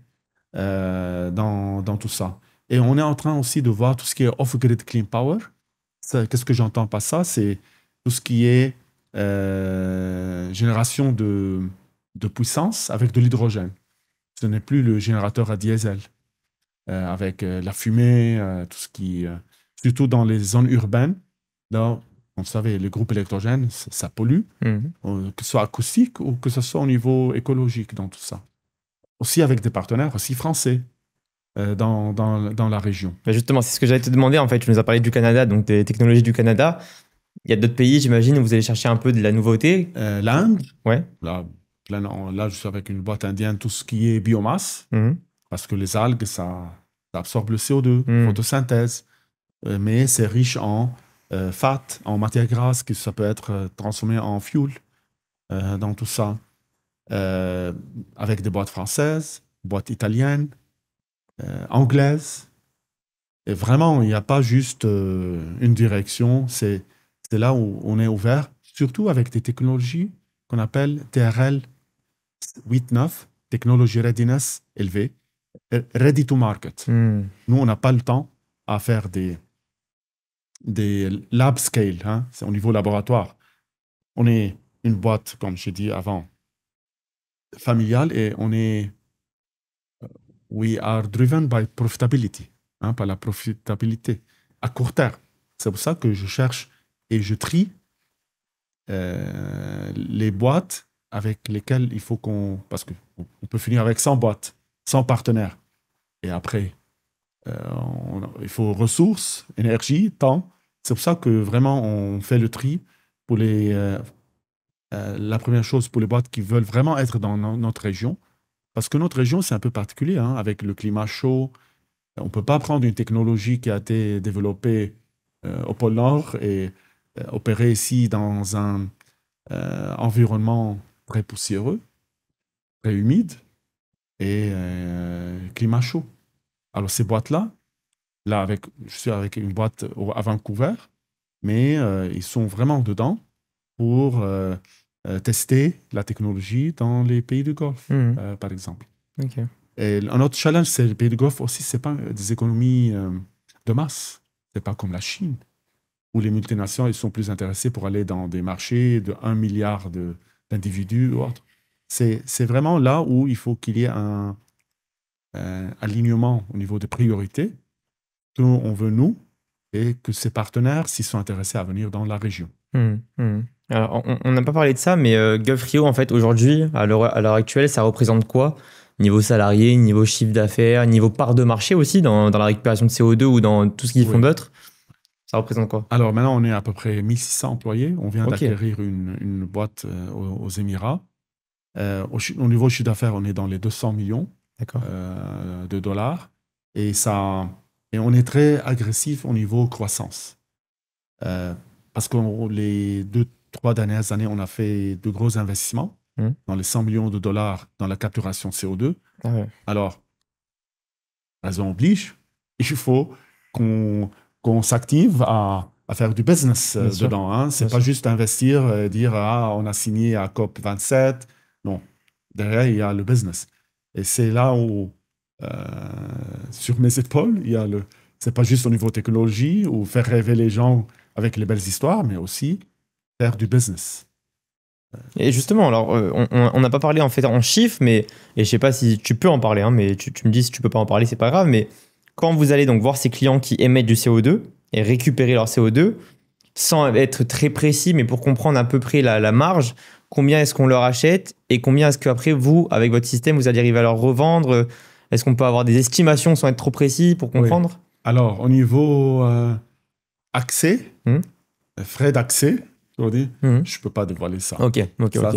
dans tout ça. Et on est en train aussi de voir tout ce qui est off-grid clean power. Qu'est-ce que j'entends par ça? C'est tout ce qui est génération de puissance avec de l'hydrogène. Ce n'est plus le générateur à diesel. Avec la fumée, tout ce qui... surtout dans les zones urbaines, là, vous savez, les groupes électrogènes, ça pollue, que ce soit acoustique ou que ce soit au niveau écologique dans tout ça. Aussi avec des partenaires aussi français dans la région. Mais justement, c'est ce que j'allais te demander. En fait, tu nous as parlé du Canada, donc des technologies du Canada. Il y a d'autres pays, j'imagine, où vous allez chercher un peu de la nouveauté. L'Inde, ouais. Là, je suis avec une boîte indienne, tout ce qui est biomasse, parce que les algues, ça absorbe le CO2, photosynthèse, mais c'est riche en fat, en matière grasse, que ça peut être transformé en fuel dans tout ça. Avec des boîtes françaises, boîtes italiennes, anglaises. Et vraiment, il n'y a pas juste une direction, c'est là où on est ouvert, surtout avec des technologies qu'on appelle TRL 8.9, Technology Readiness élevée, Ready to Market. Nous, on n'a pas le temps à faire des lab scale, hein, c'est au niveau laboratoire. On est une boîte, comme j'ai dit avant, familiale, et we are driven by profitability, hein, par la profitabilité à court terme. C'est pour ça que je cherche et je trie les boîtes avec lesquelles il faut parce qu'on peut finir avec 100 boîtes, 100 partenaires. Et après, il faut ressources, énergie, temps. C'est pour ça que vraiment, on fait le tri pour la première chose, pour les boîtes qui veulent vraiment être dans notre région. Parce que notre région, c'est un peu particulier, hein, avec le climat chaud. On ne peut pas prendre une technologie qui a été développée au pôle Nord et opérer ici dans un environnement très poussiéreux, très humide et climat chaud. Alors ces boîtes-là, je suis avec une boîte à Vancouver, mais ils sont vraiment dedans pour tester la technologie dans les pays du Golfe, par exemple. Okay. Et un autre challenge, c'est les pays du Golfe aussi, c'est pas des économies de masse. C'est pas comme la Chine, où les multinationales ils sont plus intéressés pour aller dans des marchés de 1 milliard d'individus ou autre. C'est vraiment là où il faut qu'il y ait un alignement au niveau des priorités que on veut, nous, et que ces partenaires s'y sont intéressés à venir dans la région. Alors, on n'a pas parlé de ça, mais Gulf Rio, en fait, aujourd'hui, à l'heure actuelle, ça représente quoi? Niveau salarié, niveau chiffre d'affaires, niveau part de marché aussi dans la récupération de CO2 ou dans tout ce qu'ils font d'autre? Ça représente quoi? Alors maintenant, on est à peu près 1600 employés. On vient Ok. d'acquérir une boîte aux Émirats. Au niveau chiffre d'affaires, on est dans les 200 millions D'accord. de dollars. Et on est très agressif au niveau croissance. Parce que les 2-3 dernières années, on a fait de gros investissements dans les 100 millions de dollars dans la capturation CO2. Ah ouais. Alors, raison oblige, il faut qu'on s'active à faire du business Bien sûr. dedans. Hein. C'est Bien pas sûr. juste investir et dire on a signé à COP27. Non, derrière, il y a le business. Et c'est là où, sur mes épaules, c'est pas juste au niveau technologie ou faire rêver les gens avec les belles histoires, mais aussi faire du business. Et justement, alors, on n'a pas parlé en fait en chiffres, mais et je sais pas si tu peux en parler, hein, mais tu me dis si tu peux pas en parler, c'est pas grave. Mais quand vous allez donc voir ces clients qui émettent du CO2 et récupérer leur CO2, sans être très précis, mais pour comprendre à peu près la marge, combien est-ce qu'on leur achète et combien est-ce qu'après vous, avec votre système, vous allez arriver à leur revendre? Est-ce qu'on peut avoir des estimations sans être trop précis pour comprendre? Alors, au niveau accès, frais d'accès, je ne peux pas dévoiler ça. Ok. Ça,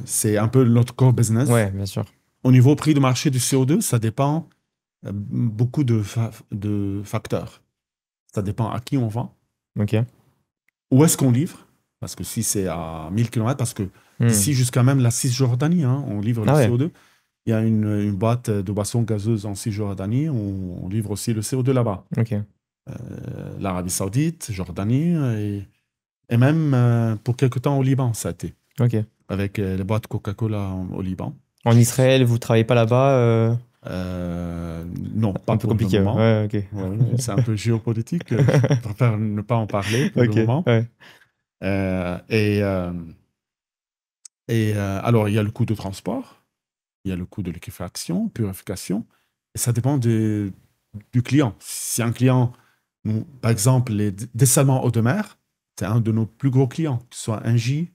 c'est un peu notre core business. Ouais, bien sûr. Au niveau prix de marché du CO2, ça dépend beaucoup de facteurs. Ça dépend à qui on vend. Ok. Où est-ce qu'on livre? Parce que si c'est à 1000 km, parce que d'ici jusqu'à même la Cisjordanie, on livre le CO2. Il y a une boîte de boissons gazeuses en Cisjordanie, on livre aussi le CO2 là-bas. Ok. L'Arabie Saoudite, Jordanie, et même pour quelque temps au Liban, ça a été. Ok. Avec les boîtes Coca-Cola au Liban. En Israël, vous travaillez pas là-bas Non, pas un peu pour compliqué. le moment. Ouais, ok. Ouais, c'est un peu géopolitique. Je préfère ne pas en parler pour le moment. Ouais. Alors, il y a le coût de transport, il y a le coût de liquéfaction, purification, et ça dépend du client. Si un client, par exemple, les dessalements eau de mer, c'est un de nos plus gros clients, que ce soit Engie,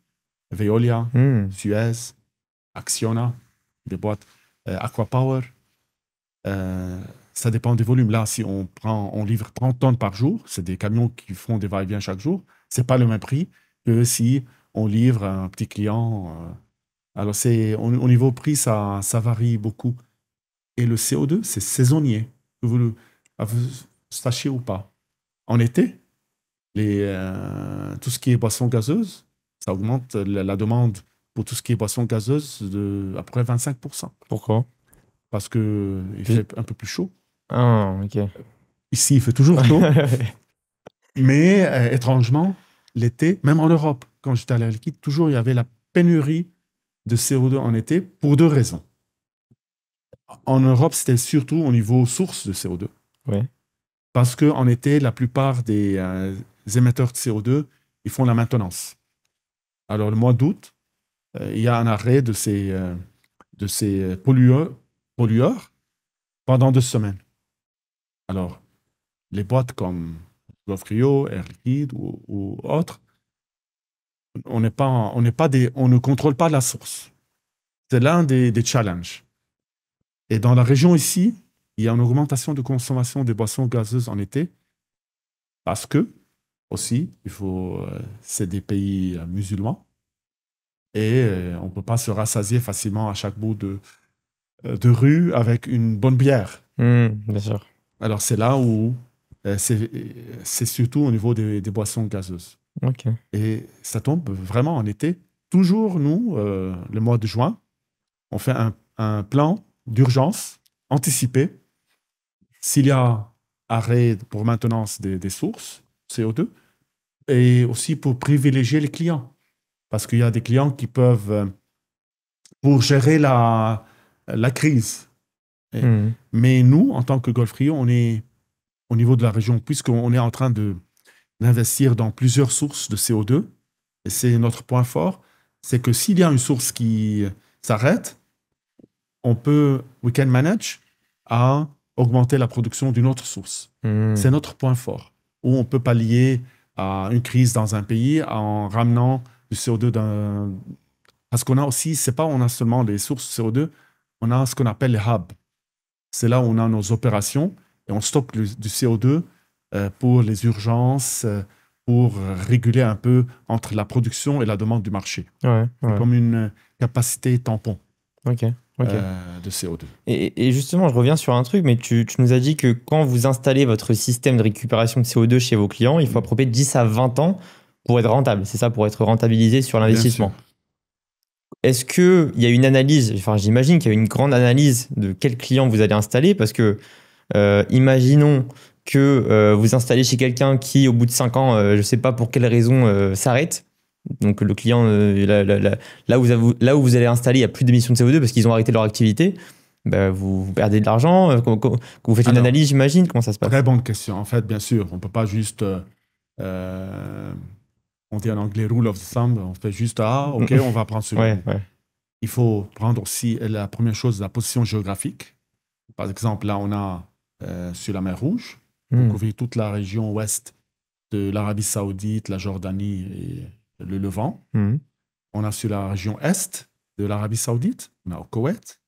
Veolia, Suez, Acciona, des boîtes Aquapower. Ça dépend des volumes. Là, si on livre 30 tonnes par jour, c'est des camions qui font des va-et-vient chaque jour, c'est pas le même prix que si on livre un petit client. Alors, au niveau prix, ça varie beaucoup. Et le CO2, c'est saisonnier. Vous sachiez ou pas. En été, tout ce qui est boissons gazeuses, ça augmente la demande pour tout ce qui est boissons gazeuses de à peu près 25%. Pourquoi? Parce qu'il fait un peu plus chaud. Ah, ok. Ici, il fait toujours chaud. Mais étrangement, l'été, même en Europe, quand j'étais à l'Air Liquide, toujours il y avait la pénurie de CO2 en été pour 2 raisons. En Europe, c'était surtout au niveau source de CO2. Ouais. Parce qu'en été, la plupart des émetteurs de CO2, ils font la maintenance. Alors, le mois d'août, il y a un arrêt de ces pollueurs pendant 2 semaines. Alors, les boîtes comme Gulf Rio, Air Liquide ou autres, on ne contrôle pas la source. C'est l'un des challenges. Et dans la région ici, il y a une augmentation de consommation des boissons gazeuses en été parce que, aussi, c'est des pays musulmans et on ne peut pas se rassasier facilement à chaque bout de rue avec une bonne bière. Bien sûr. Alors, c'est là où c'est surtout au niveau des boissons gazeuses. Ok. Et ça tombe vraiment en été. Toujours, nous, le mois de juin, on fait un plan d'urgence anticipé. S'il y a arrêt pour maintenance des sources CO2 et aussi pour privilégier les clients. Parce qu'il y a des clients qui peuvent, pour gérer la crise. Mais nous, en tant que Gulf Rio, on est au niveau de la région, puisqu'on est en train d'investir dans plusieurs sources de CO2, et c'est notre point fort, c'est que s'il y a une source qui s'arrête, we can manage à augmenter la production d'une autre source. C'est notre point fort, où on peut pallier à une crise dans un pays en ramenant du CO2 Parce qu'on a aussi, on a seulement les sources CO2, on a ce qu'on appelle les hubs. C'est là où on a nos opérations et on stocke du CO2 pour les urgences, pour réguler un peu entre la production et la demande du marché. Ouais, C'est ouais. comme une capacité tampon Ok, ok. de CO2. Et justement, je reviens sur un truc, mais tu nous as dit que quand vous installez votre système de récupération de CO2 chez vos clients, il faut à peu près 10 à 20 ans pour être rentable. C'est ça, pour être rentabilisé sur l'investissement. Bien sûr. Est-ce qu'il y a une analyse, enfin j'imagine qu'il y a une grande analyse de quel client vous allez installer, parce que imaginons que vous installez chez quelqu'un qui, au bout de 5 ans, je ne sais pas pour quelle raison, s'arrête. Donc le client, là où vous allez installer, il n'y a plus d'émissions de CO2 parce qu'ils ont arrêté leur activité. Bah, vous perdez de l'argent. Vous faites une Alors, analyse, j'imagine. Comment ça se passe? Très bonne question. En fait, bien sûr, on ne peut pas juste, on dit en anglais rule of thumb, on fait juste, ok, on va prendre celui-là. Ouais, ouais. Il faut prendre aussi la première chose, la position géographique. Par exemple, là, on a sur la mer Rouge, on couvre toute la région ouest de l'Arabie Saoudite, la Jordanie et le Levant. On a sur la région est de l'Arabie Saoudite, on a au Koweït.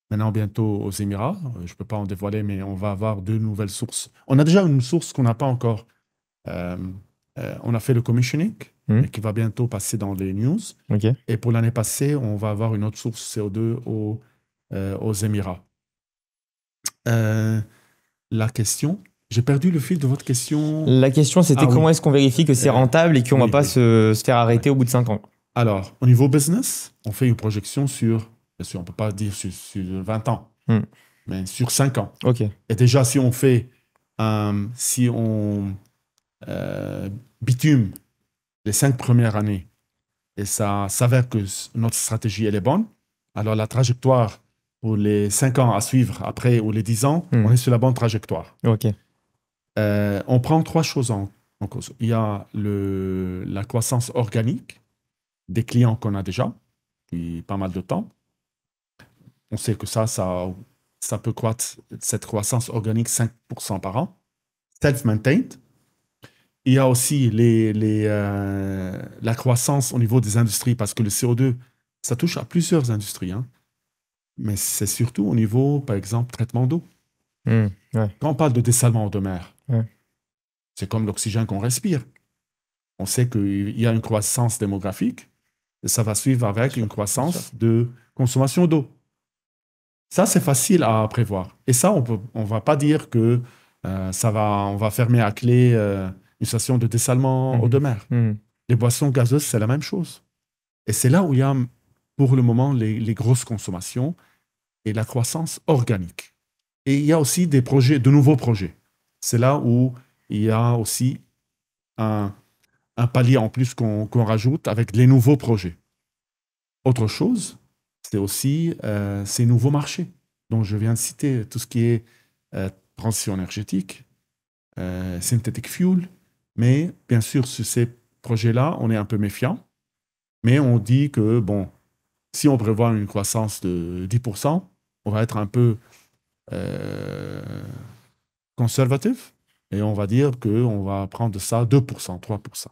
Maintenant, bientôt aux Émirats. Je ne peux pas en dévoiler, mais on va avoir 2 nouvelles sources. On a déjà une source qu'on n'a pas encore. On a fait le commissioning, et qui va bientôt passer dans les news. Ok. Et pour l'année passée, on va avoir une autre source CO2 aux Émirats. La question, j'ai perdu le fil de votre question. La question, c'était oui. comment est-ce qu'on vérifie que c'est rentable et qu'on ne va pas se faire arrêter au bout de 5 ans? Alors, au niveau business, on fait une projection sur, bien sûr, on ne peut pas dire sur 20 ans, mais sur 5 ans. Ok. Et déjà, si on fait, bitume les 5 premières années, et ça s'avère que notre stratégie, elle est bonne, alors la trajectoire pour les 5 ans à suivre après ou les 10 ans, on est sur la bonne trajectoire. Ok. On prend 3 choses en cause. Il y a la croissance organique des clients qu'on a déjà, depuis pas mal de temps. On sait que ça peut croître, cette croissance organique, 5% par an. Self-maintained. Il y a aussi la croissance au niveau des industries, parce que le CO2, ça touche à plusieurs industries. Mais c'est surtout au niveau, par exemple, traitement d'eau. Ouais. Quand on parle de dessalement de mer, Ouais. c'est comme l'oxygène qu'on respire. On sait qu'il y a une croissance démographique, et ça va suivre avec une croissance de consommation d'eau. Ça, c'est facile à prévoir. Et ça, on va pas dire que on va fermer à clé une station de dessalement eau de mer. Les boissons gazeuses, c'est la même chose. Et c'est là où il y a, pour le moment, les grosses consommations et la croissance organique. Et il y a aussi de nouveaux projets. C'est là où il y a aussi un palier en plus qu'on rajoute avec les nouveaux projets. Autre chose, c'est aussi ces nouveaux marchés dont je viens de citer, tout ce qui est transition énergétique, synthetic fuel. Mais bien sûr, sur ces projets-là, on est un peu méfiant. Mais on dit que, bon, si on prévoit une croissance de 10%, on va être un peu conservatif. Et on va dire qu'on va prendre de ça 2%, 3%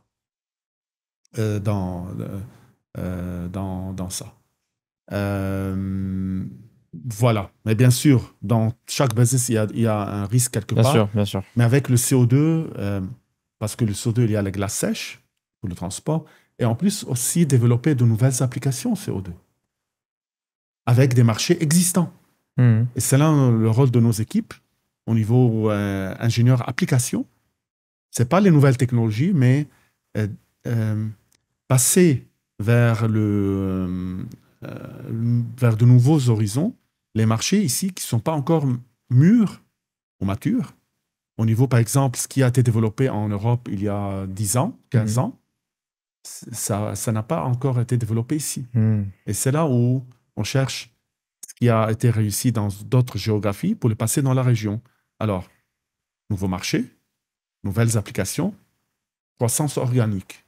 dans ça. Voilà. Mais bien sûr, dans chaque business, il y a un risque quelque part. Bien sûr. Mais avec le CO2, parce que le CO2, il y a la glace sèche pour le transport, et en plus aussi développer de nouvelles applications CO2 avec des marchés existants. Et c'est là le rôle de nos équipes au niveau ingénieur application. Ce n'est pas les nouvelles technologies, mais passer vers de nouveaux horizons, les marchés ici qui ne sont pas encore mûrs ou matures. Au niveau, par exemple, ce qui a été développé en Europe il y a 10 ans, 15 ans, ça n'a pas encore été développé ici. Et c'est là où on cherche ce qui a été réussi dans d'autres géographies pour le passer dans la région. Alors, nouveaux marchés, nouvelles applications, croissance organique.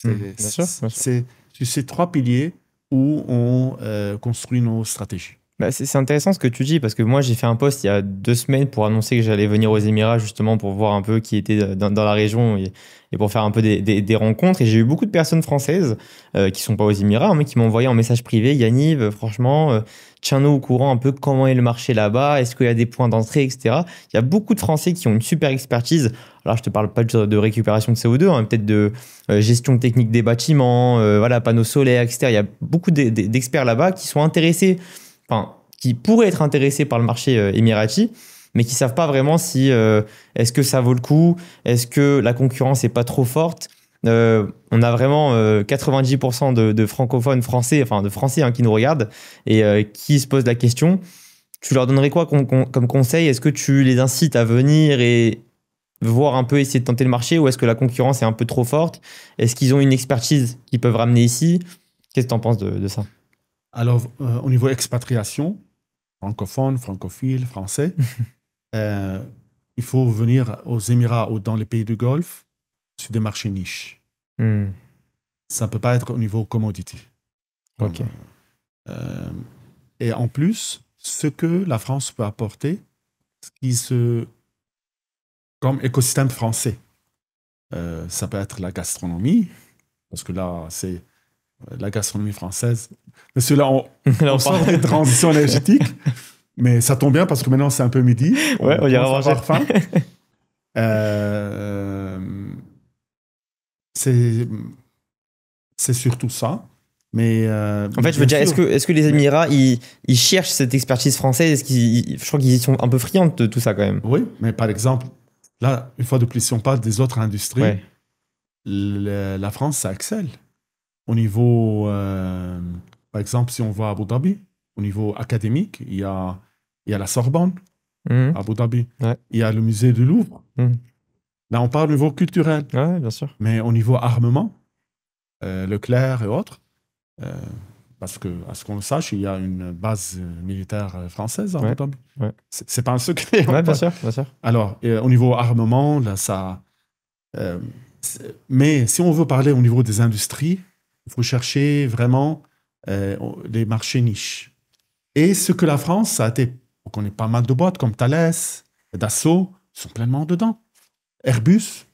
C'est sur ces 3 piliers où on construit nos stratégies. Bah, c'est intéressant ce que tu dis parce que moi j'ai fait un post il y a 2 semaines pour annoncer que j'allais venir aux Émirats justement pour voir un peu qui était dans la région et pour faire un peu des rencontres. Et j'ai eu beaucoup de personnes françaises qui sont pas aux Émirats, hein, mais qui m'ont envoyé en message privé, Yaniv, franchement, tiens-nous au courant un peu comment est le marché là-bas, est-ce qu'il y a des points d'entrée, etc. Il y a beaucoup de Français qui ont une super expertise. Alors je te parle pas de récupération de CO2, hein, peut-être de gestion technique des bâtiments, voilà, panneaux solaires, etc. Il y a beaucoup d'experts là-bas qui sont intéressés, enfin, qui pourraient être intéressés par le marché émirati, mais qui savent pas vraiment si est-ce que ça vaut le coup, est-ce que la concurrence est pas trop forte. On a vraiment 90% de francophones français, enfin de Français hein, qui nous regardent et qui se posent la question. Tu leur donnerais quoi comme conseil? Est-ce que tu les incites à venir et voir un peu, essayer de tenter le marché, ou est-ce que la concurrence est un peu trop forte? Est-ce qu'ils ont une expertise qu'ils peuvent ramener ici? Qu'est-ce que tu en penses de ça? Alors, au niveau expatriation, francophone, francophile, français, il faut venir aux Émirats ou dans les pays du Golfe sur des marchés niches. Ça ne peut pas être au niveau commodity. Ok. Et en plus, ce que la France peut apporter, comme écosystème français, ça peut être la gastronomie, parce que là, c'est la gastronomie française. Mais là, on sort des transitions énergétiques, mais ça tombe bien parce que maintenant, c'est un peu midi. Ouais, on ira manger. Faim. C'est surtout ça. Mais en fait, je veux dire, est-ce que les Émirats, ils cherchent cette expertise française? Je crois qu'ils y sont un peu friands de tout ça quand même. Oui, mais par exemple, là, une fois de plus, si on parle des autres industries, ouais. La France, ça excelle. Au niveau, par exemple, si on va à Abu Dhabi, au niveau académique, il y a la Sorbonne à Abu Dhabi. Ouais. Il y a le musée du Louvre. Là, on parle au niveau culturel. Ouais, bien sûr. Mais au niveau armement, Leclerc et autres, parce que, à ce qu'on le sache, il y a une base militaire française à Abu Dhabi. Ouais. C'est pas un secret. Ouais, bien sûr, bien sûr. Alors, au niveau armement, là, ça... mais si on veut parler au niveau des industries, il faut chercher vraiment les marchés niches. Et ce que la France a été... On connaît pas mal de boîtes comme Thales, Dassault, sont pleinement dedans. Airbus,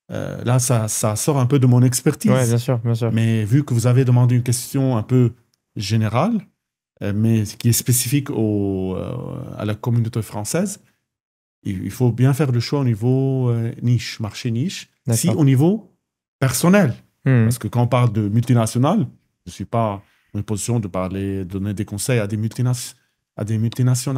là, ça sort un peu de mon expertise. Oui, bien sûr, bien sûr. Mais vu que vous avez demandé une question un peu générale, mais qui est spécifique à la communauté française, il faut bien faire le choix au niveau niche, marché niche. Si au niveau personnel, parce que quand on parle de multinationales, je ne suis pas en position de donner des conseils à des multinationales.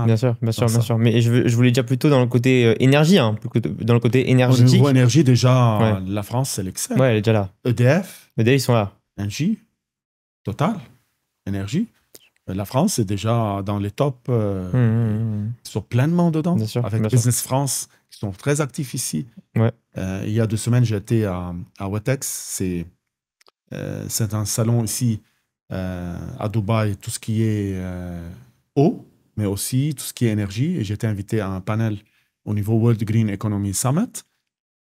Bien sûr, bien sûr, bien sûr. Mais je voulais dire plutôt dans le côté énergie, hein, dans le côté énergétique. Au niveau énergie, déjà, la France, elle excelle. Ouais, elle est déjà là. EDF, ils sont là. Engie, Total, Énergie. La France est déjà dans les tops. Ils sont pleinement dedans. Bien sûr, avec bien Business sûr. France, qui sont très actifs ici. Ouais. Il y a 2 semaines, j'étais à Wetex. C'est un salon ici à Dubaï, tout ce qui est eau, mais aussi tout ce qui est énergie. Et j'étais invité à un panel au niveau World Green Economy Summit.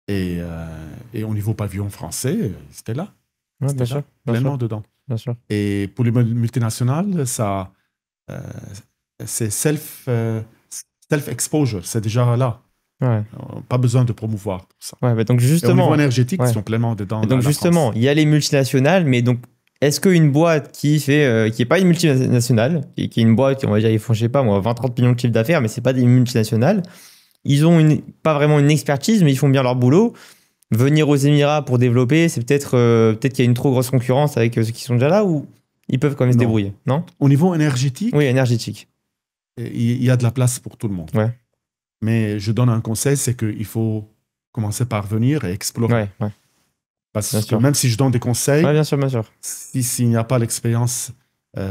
Et au niveau pavillon français, c'était là. Ouais, bien sûr. Pleinement dedans. Bien sûr. Et pour les multinationales, ça, c'est self-exposure. C'est déjà là. Ouais. Pas besoin de promouvoir tout ça. Ouais, bah donc justement, et au niveau énergétique, ils sont pleinement dedans. Et donc justement, il y a les multinationales, mais donc est-ce qu'une boîte qui est pas une multinationale, qui est une boîte, on va dire, ils font, je sais pas moi, 20-30 millions de chiffre d'affaires, mais c'est pas des multinationales, ils ont pas vraiment une expertise, mais ils font bien leur boulot. Venir aux Émirats pour développer, c'est peut-être qu'il y a une trop grosse concurrence avec ceux qui sont déjà là, ou ils peuvent quand même se débrouiller, non? Au niveau énergétique, oui, énergétique, il y a de la place pour tout le monde. Ouais. Mais je donne un conseil, c'est qu'il faut commencer par venir et explorer. Ouais. Parce bien que sûr. Même si je donne des conseils, bien sûr. S'il n'y a pas l'expérience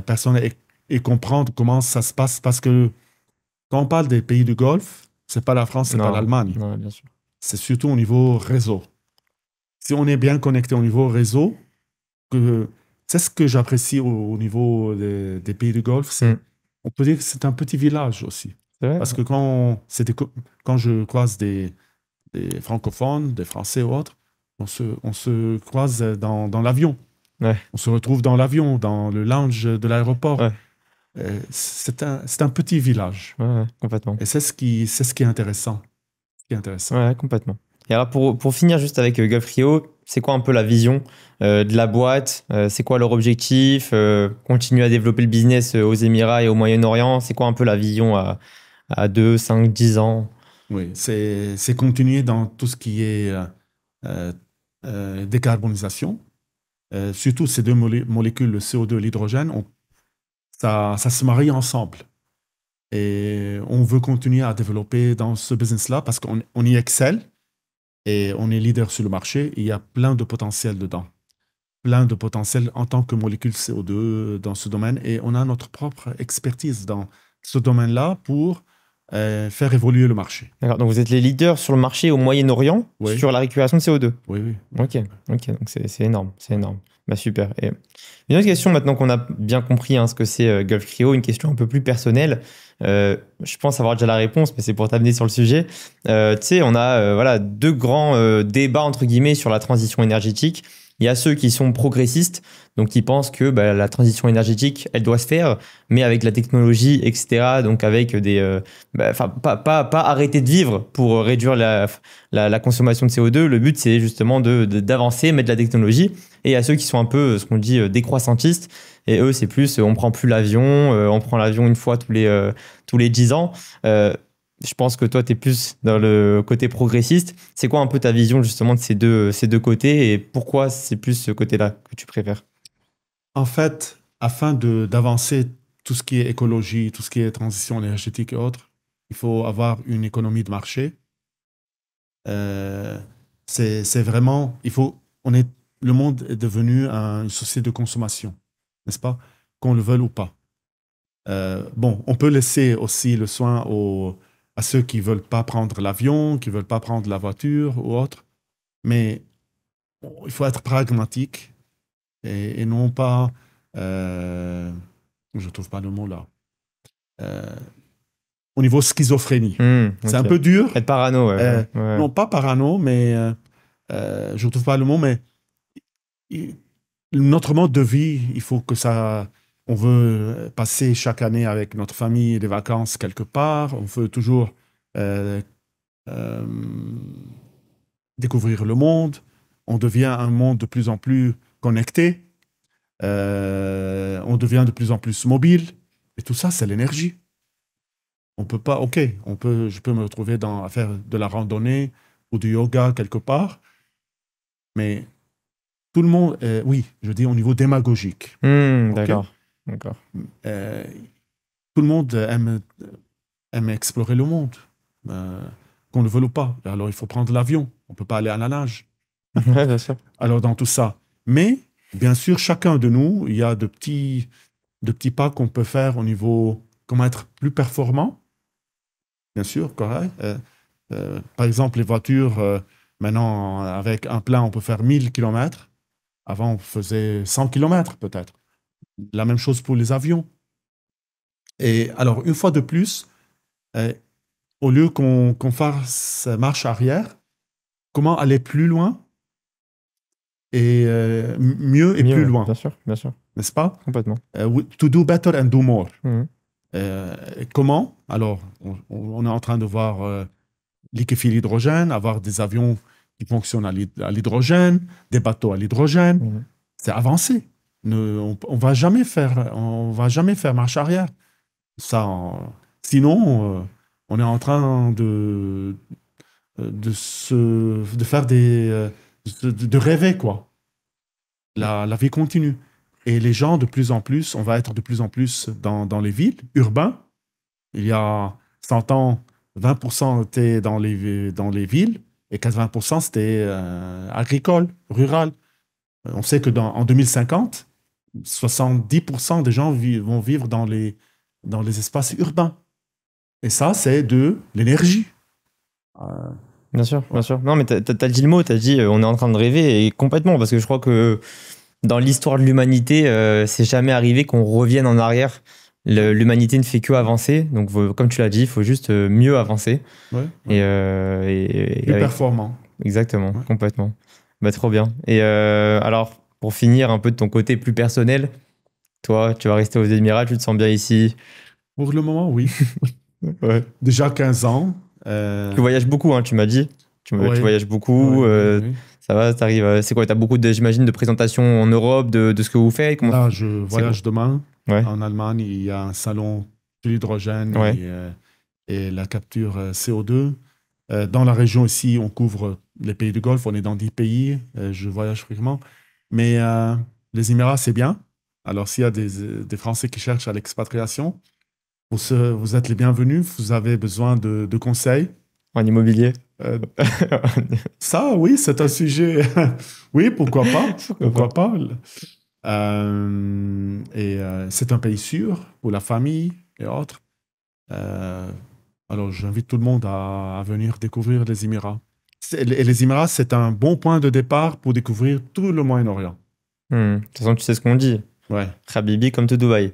personnelle et comprendre comment ça se passe, parce que quand on parle des pays du Golfe, c'est pas la France, c'est pas l'Allemagne. Non, bien sûr. C'est surtout au niveau réseau. Si on est bien connecté au niveau réseau, c'est ce que j'apprécie au niveau des pays du Golfe. On peut dire que c'est un petit village aussi. Vrai, parce que quand je croise des francophones, des Français ou autres, on se croise dans l'avion. Ouais. On se retrouve dans l'avion, dans le lounge de l'aéroport. Ouais. c'est un petit village. Ouais, complètement. Et c'est ce qui est intéressant. Ouais, complètement. Et alors, pour finir juste avec Gulf Rio, c'est quoi un peu la vision de la boîte? C'est quoi leur objectif? Continuer à développer le business aux Émirats et au Moyen-Orient? C'est quoi un peu la vision à 2, 5, 10 ans? Oui, c'est continuer dans tout ce qui est décarbonisation. Surtout ces deux molécules, le CO2 et l'hydrogène, ça se marie ensemble. Et on veut continuer à développer dans ce business-là parce qu'on y excelle et on est leader sur le marché. Et il y a plein de potentiel dedans. Plein de potentiel en tant que molécule CO2 dans ce domaine. Et on a notre propre expertise dans ce domaine-là pour faire évoluer le marché. D'accord, donc vous êtes les leaders sur le marché au Moyen-Orient Oui. sur la récupération de CO2. Oui, oui. Ok, donc c'est énorme, c'est énorme. Bah super. Et une autre question maintenant qu'on a bien compris ce que c'est Gulf Cryo, une question un peu plus personnelle. Je pense avoir déjà la réponse, mais c'est pour t'amener sur le sujet. Tu sais, on a voilà, deux grands débats entre guillemets sur la transition énergétique. Il y a ceux qui sont progressistes, donc qui pensent que la transition énergétique, elle doit se faire, mais avec la technologie, etc. Donc avec des, pas arrêter de vivre pour réduire la consommation de CO2. Le but, c'est justement d'avancer, mettre de la technologie. Et il y a ceux qui sont un peu, ce qu'on dit, décroissantistes. Et eux, c'est plus, on prend plus l'avion, on prend l'avion une fois tous les 10 ans. Je pense que toi, tu es plus dans le côté progressiste. C'est quoi un peu ta vision justement de ces deux côtés et pourquoi c'est plus ce côté-là que tu préfères? En fait, afin d'avancer tout ce qui est écologie, tout ce qui est transition énergétique et autres, il faut avoir une économie de marché. C'est vraiment, le monde est devenu une société de consommation, n'est-ce pas? Qu'on le veuille ou pas. Bon, on peut laisser aussi le soin à ceux qui ne veulent pas prendre l'avion, qui ne veulent pas prendre la voiture ou autre, mais il faut être pragmatique et non pas, je ne trouve pas le mot là, au niveau schizophrénie. C'est un peu dur. Être parano, ouais. Non, pas parano, mais je ne trouve pas le mot, mais notre mode de vie, il faut que ça... On veut passer chaque année avec notre famille des vacances quelque part. On veut toujours découvrir le monde. On devient un monde de plus en plus connecté. On devient de plus en plus mobile. Et tout ça, c'est l'énergie. On peut pas... OK, je peux me retrouver à faire de la randonnée ou du yoga quelque part. Mais tout le monde... oui, je dis au niveau démagogique. D'accord. Tout le monde aime explorer le monde, qu'on le veuille ou pas. Alors, il faut prendre l'avion. On ne peut pas aller à la nage. Ouais, bien sûr. Alors, dans tout ça. Mais, bien sûr, chacun de nous, il y a de petits pas qu'on peut faire au niveau... Comment être plus performant. Bien sûr, correct. Par exemple, les voitures, maintenant, avec un plein, on peut faire 1000 km. Avant, on faisait 100 km, peut-être. La même chose pour les avions. Et alors, une fois de plus, au lieu qu'on fasse marche arrière, comment aller plus loin et mieux et plus loin. Bien sûr. N'est-ce pas? Complètement. To do better and do more. Mmh. Comment? Alors, on est en train de voir liquéfier l'hydrogène, avoir des avions qui fonctionnent à l'hydrogène, des bateaux à l'hydrogène. C'est avancé. On va jamais faire marche arrière. Sinon, on est en train de faire de rêver, quoi. La vie continue. Et les gens, de plus en plus, on va être de plus en plus dans les villes, urbains. Il y a 100 ans, 20% étaient dans les villes et 80% c'était agricole, rural. On sait que en 2050, 70% des gens vont vivre dans les espaces urbains. Et ça, c'est de l'énergie. Bien sûr. Non, mais t'as dit le mot, t'as dit on est en train de rêver, et complètement, parce que je crois que dans l'histoire de l'humanité, c'est jamais arrivé qu'on revienne en arrière. L'humanité ne fait que avancer. Donc, comme tu l'as dit, il faut juste mieux avancer. Ouais. Et plus performant. Exactement, complètement. Trop bien. Et alors, pour finir un peu de ton côté plus personnel, Toi, tu vas rester aux Émirats, tu te sens bien ici? Pour le moment, oui. Ouais. Déjà 15 ans. Tu voyages beaucoup, hein, tu m'as dit. Tu Ouais. voyages beaucoup. Ouais, oui. Ça va, t'arrives. C'est quoi? T'as beaucoup j'imagine, de présentations en Europe de ce que vous faites? Comment... Là, je voyage demain. Ouais. En Allemagne, il y a un salon de l'hydrogène Ouais. et la capture CO2. Dans la région ici, on couvre les pays du Golfe. On est dans 10 pays. Je voyage fréquemment. Mais les Émirats, c'est bien. Alors, s'il y a des Français qui cherchent à l'expatriation, vous êtes les bienvenus. Vous avez besoin de conseils. En immobilier? Ça, oui, c'est un sujet. Oui, pourquoi pas? Pourquoi pas? C'est un pays sûr pour la famille et autres. Alors, j'invite tout le monde à venir découvrir les Émirats. Les Émirats, c'est un bon point de départ pour découvrir tout le Moyen-Orient. De toute façon, tu sais ce qu'on dit. Ouais. Habibi comme to Dubaï.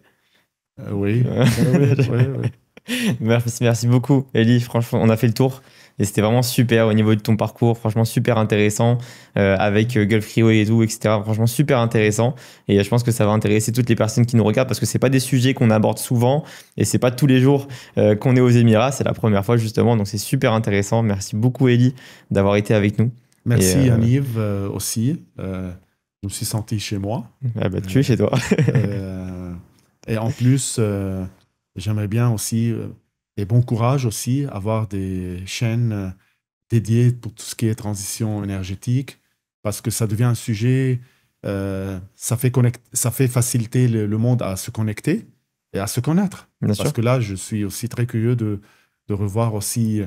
Oui. Oui. Merci beaucoup, Elie. Franchement, on a fait le tour. Et c'était vraiment super au niveau de ton parcours. Franchement, super intéressant. Avec Gulf Rio et tout, etc. Franchement, super intéressant. Et je pense que ça va intéresser toutes les personnes qui nous regardent parce que c'est pas des sujets qu'on aborde souvent. Et c'est pas tous les jours qu'on est aux Émirats. C'est la première fois, justement. Donc, c'est super intéressant. Merci beaucoup, Elie, d'avoir été avec nous. Merci, Yaniv, aussi. Je me suis senti chez moi. Ah bah, tu es chez toi. Et en plus, j'aimerais bien aussi, et bon courage aussi, avoir des chaînes dédiées pour tout ce qui est transition énergétique, parce que ça devient un sujet, ça fait faciliter le monde à se connecter et à se connaître. Bien sûr. Parce que là, je suis aussi très curieux de revoir aussi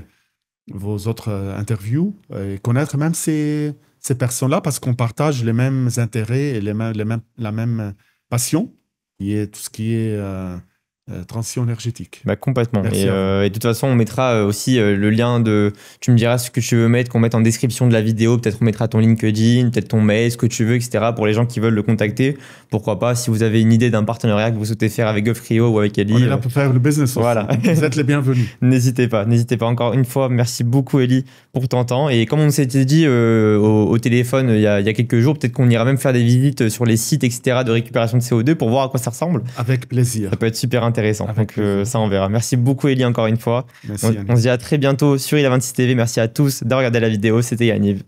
vos autres interviews et connaître même ces personnes-là, parce qu'on partage les mêmes intérêts et la même passion, qui est tout ce qui est transition énergétique. Bah, complètement. Merci Et de toute façon, on mettra aussi le lien de... Tu me diras ce que tu veux mettre, qu'on mette en description de la vidéo. Peut-être on mettra ton LinkedIn, peut-être ton mail, ce que tu veux, etc. Pour les gens qui veulent le contacter. Pourquoi pas, si vous avez une idée d'un partenariat que vous souhaitez faire avec Gulf Rio ou avec Elie. On est là pour faire le business aussi. Voilà. Vous êtes les bienvenus. N'hésitez pas. Encore une fois, merci beaucoup, Elie, pour ton temps. Et comme on s'était dit au téléphone il y a quelques jours, peut-être qu'on ira même faire des visites sur les sites, etc. de récupération de CO2 pour voir à quoi ça ressemble. Avec plaisir. Ça peut être super intéressant. Donc ça, on verra. Merci beaucoup, Elie, encore une fois. Merci, On se dit à très bientôt sur Ila26 TV. Merci à tous d'avoir regardé la vidéo. C'était Yaniv.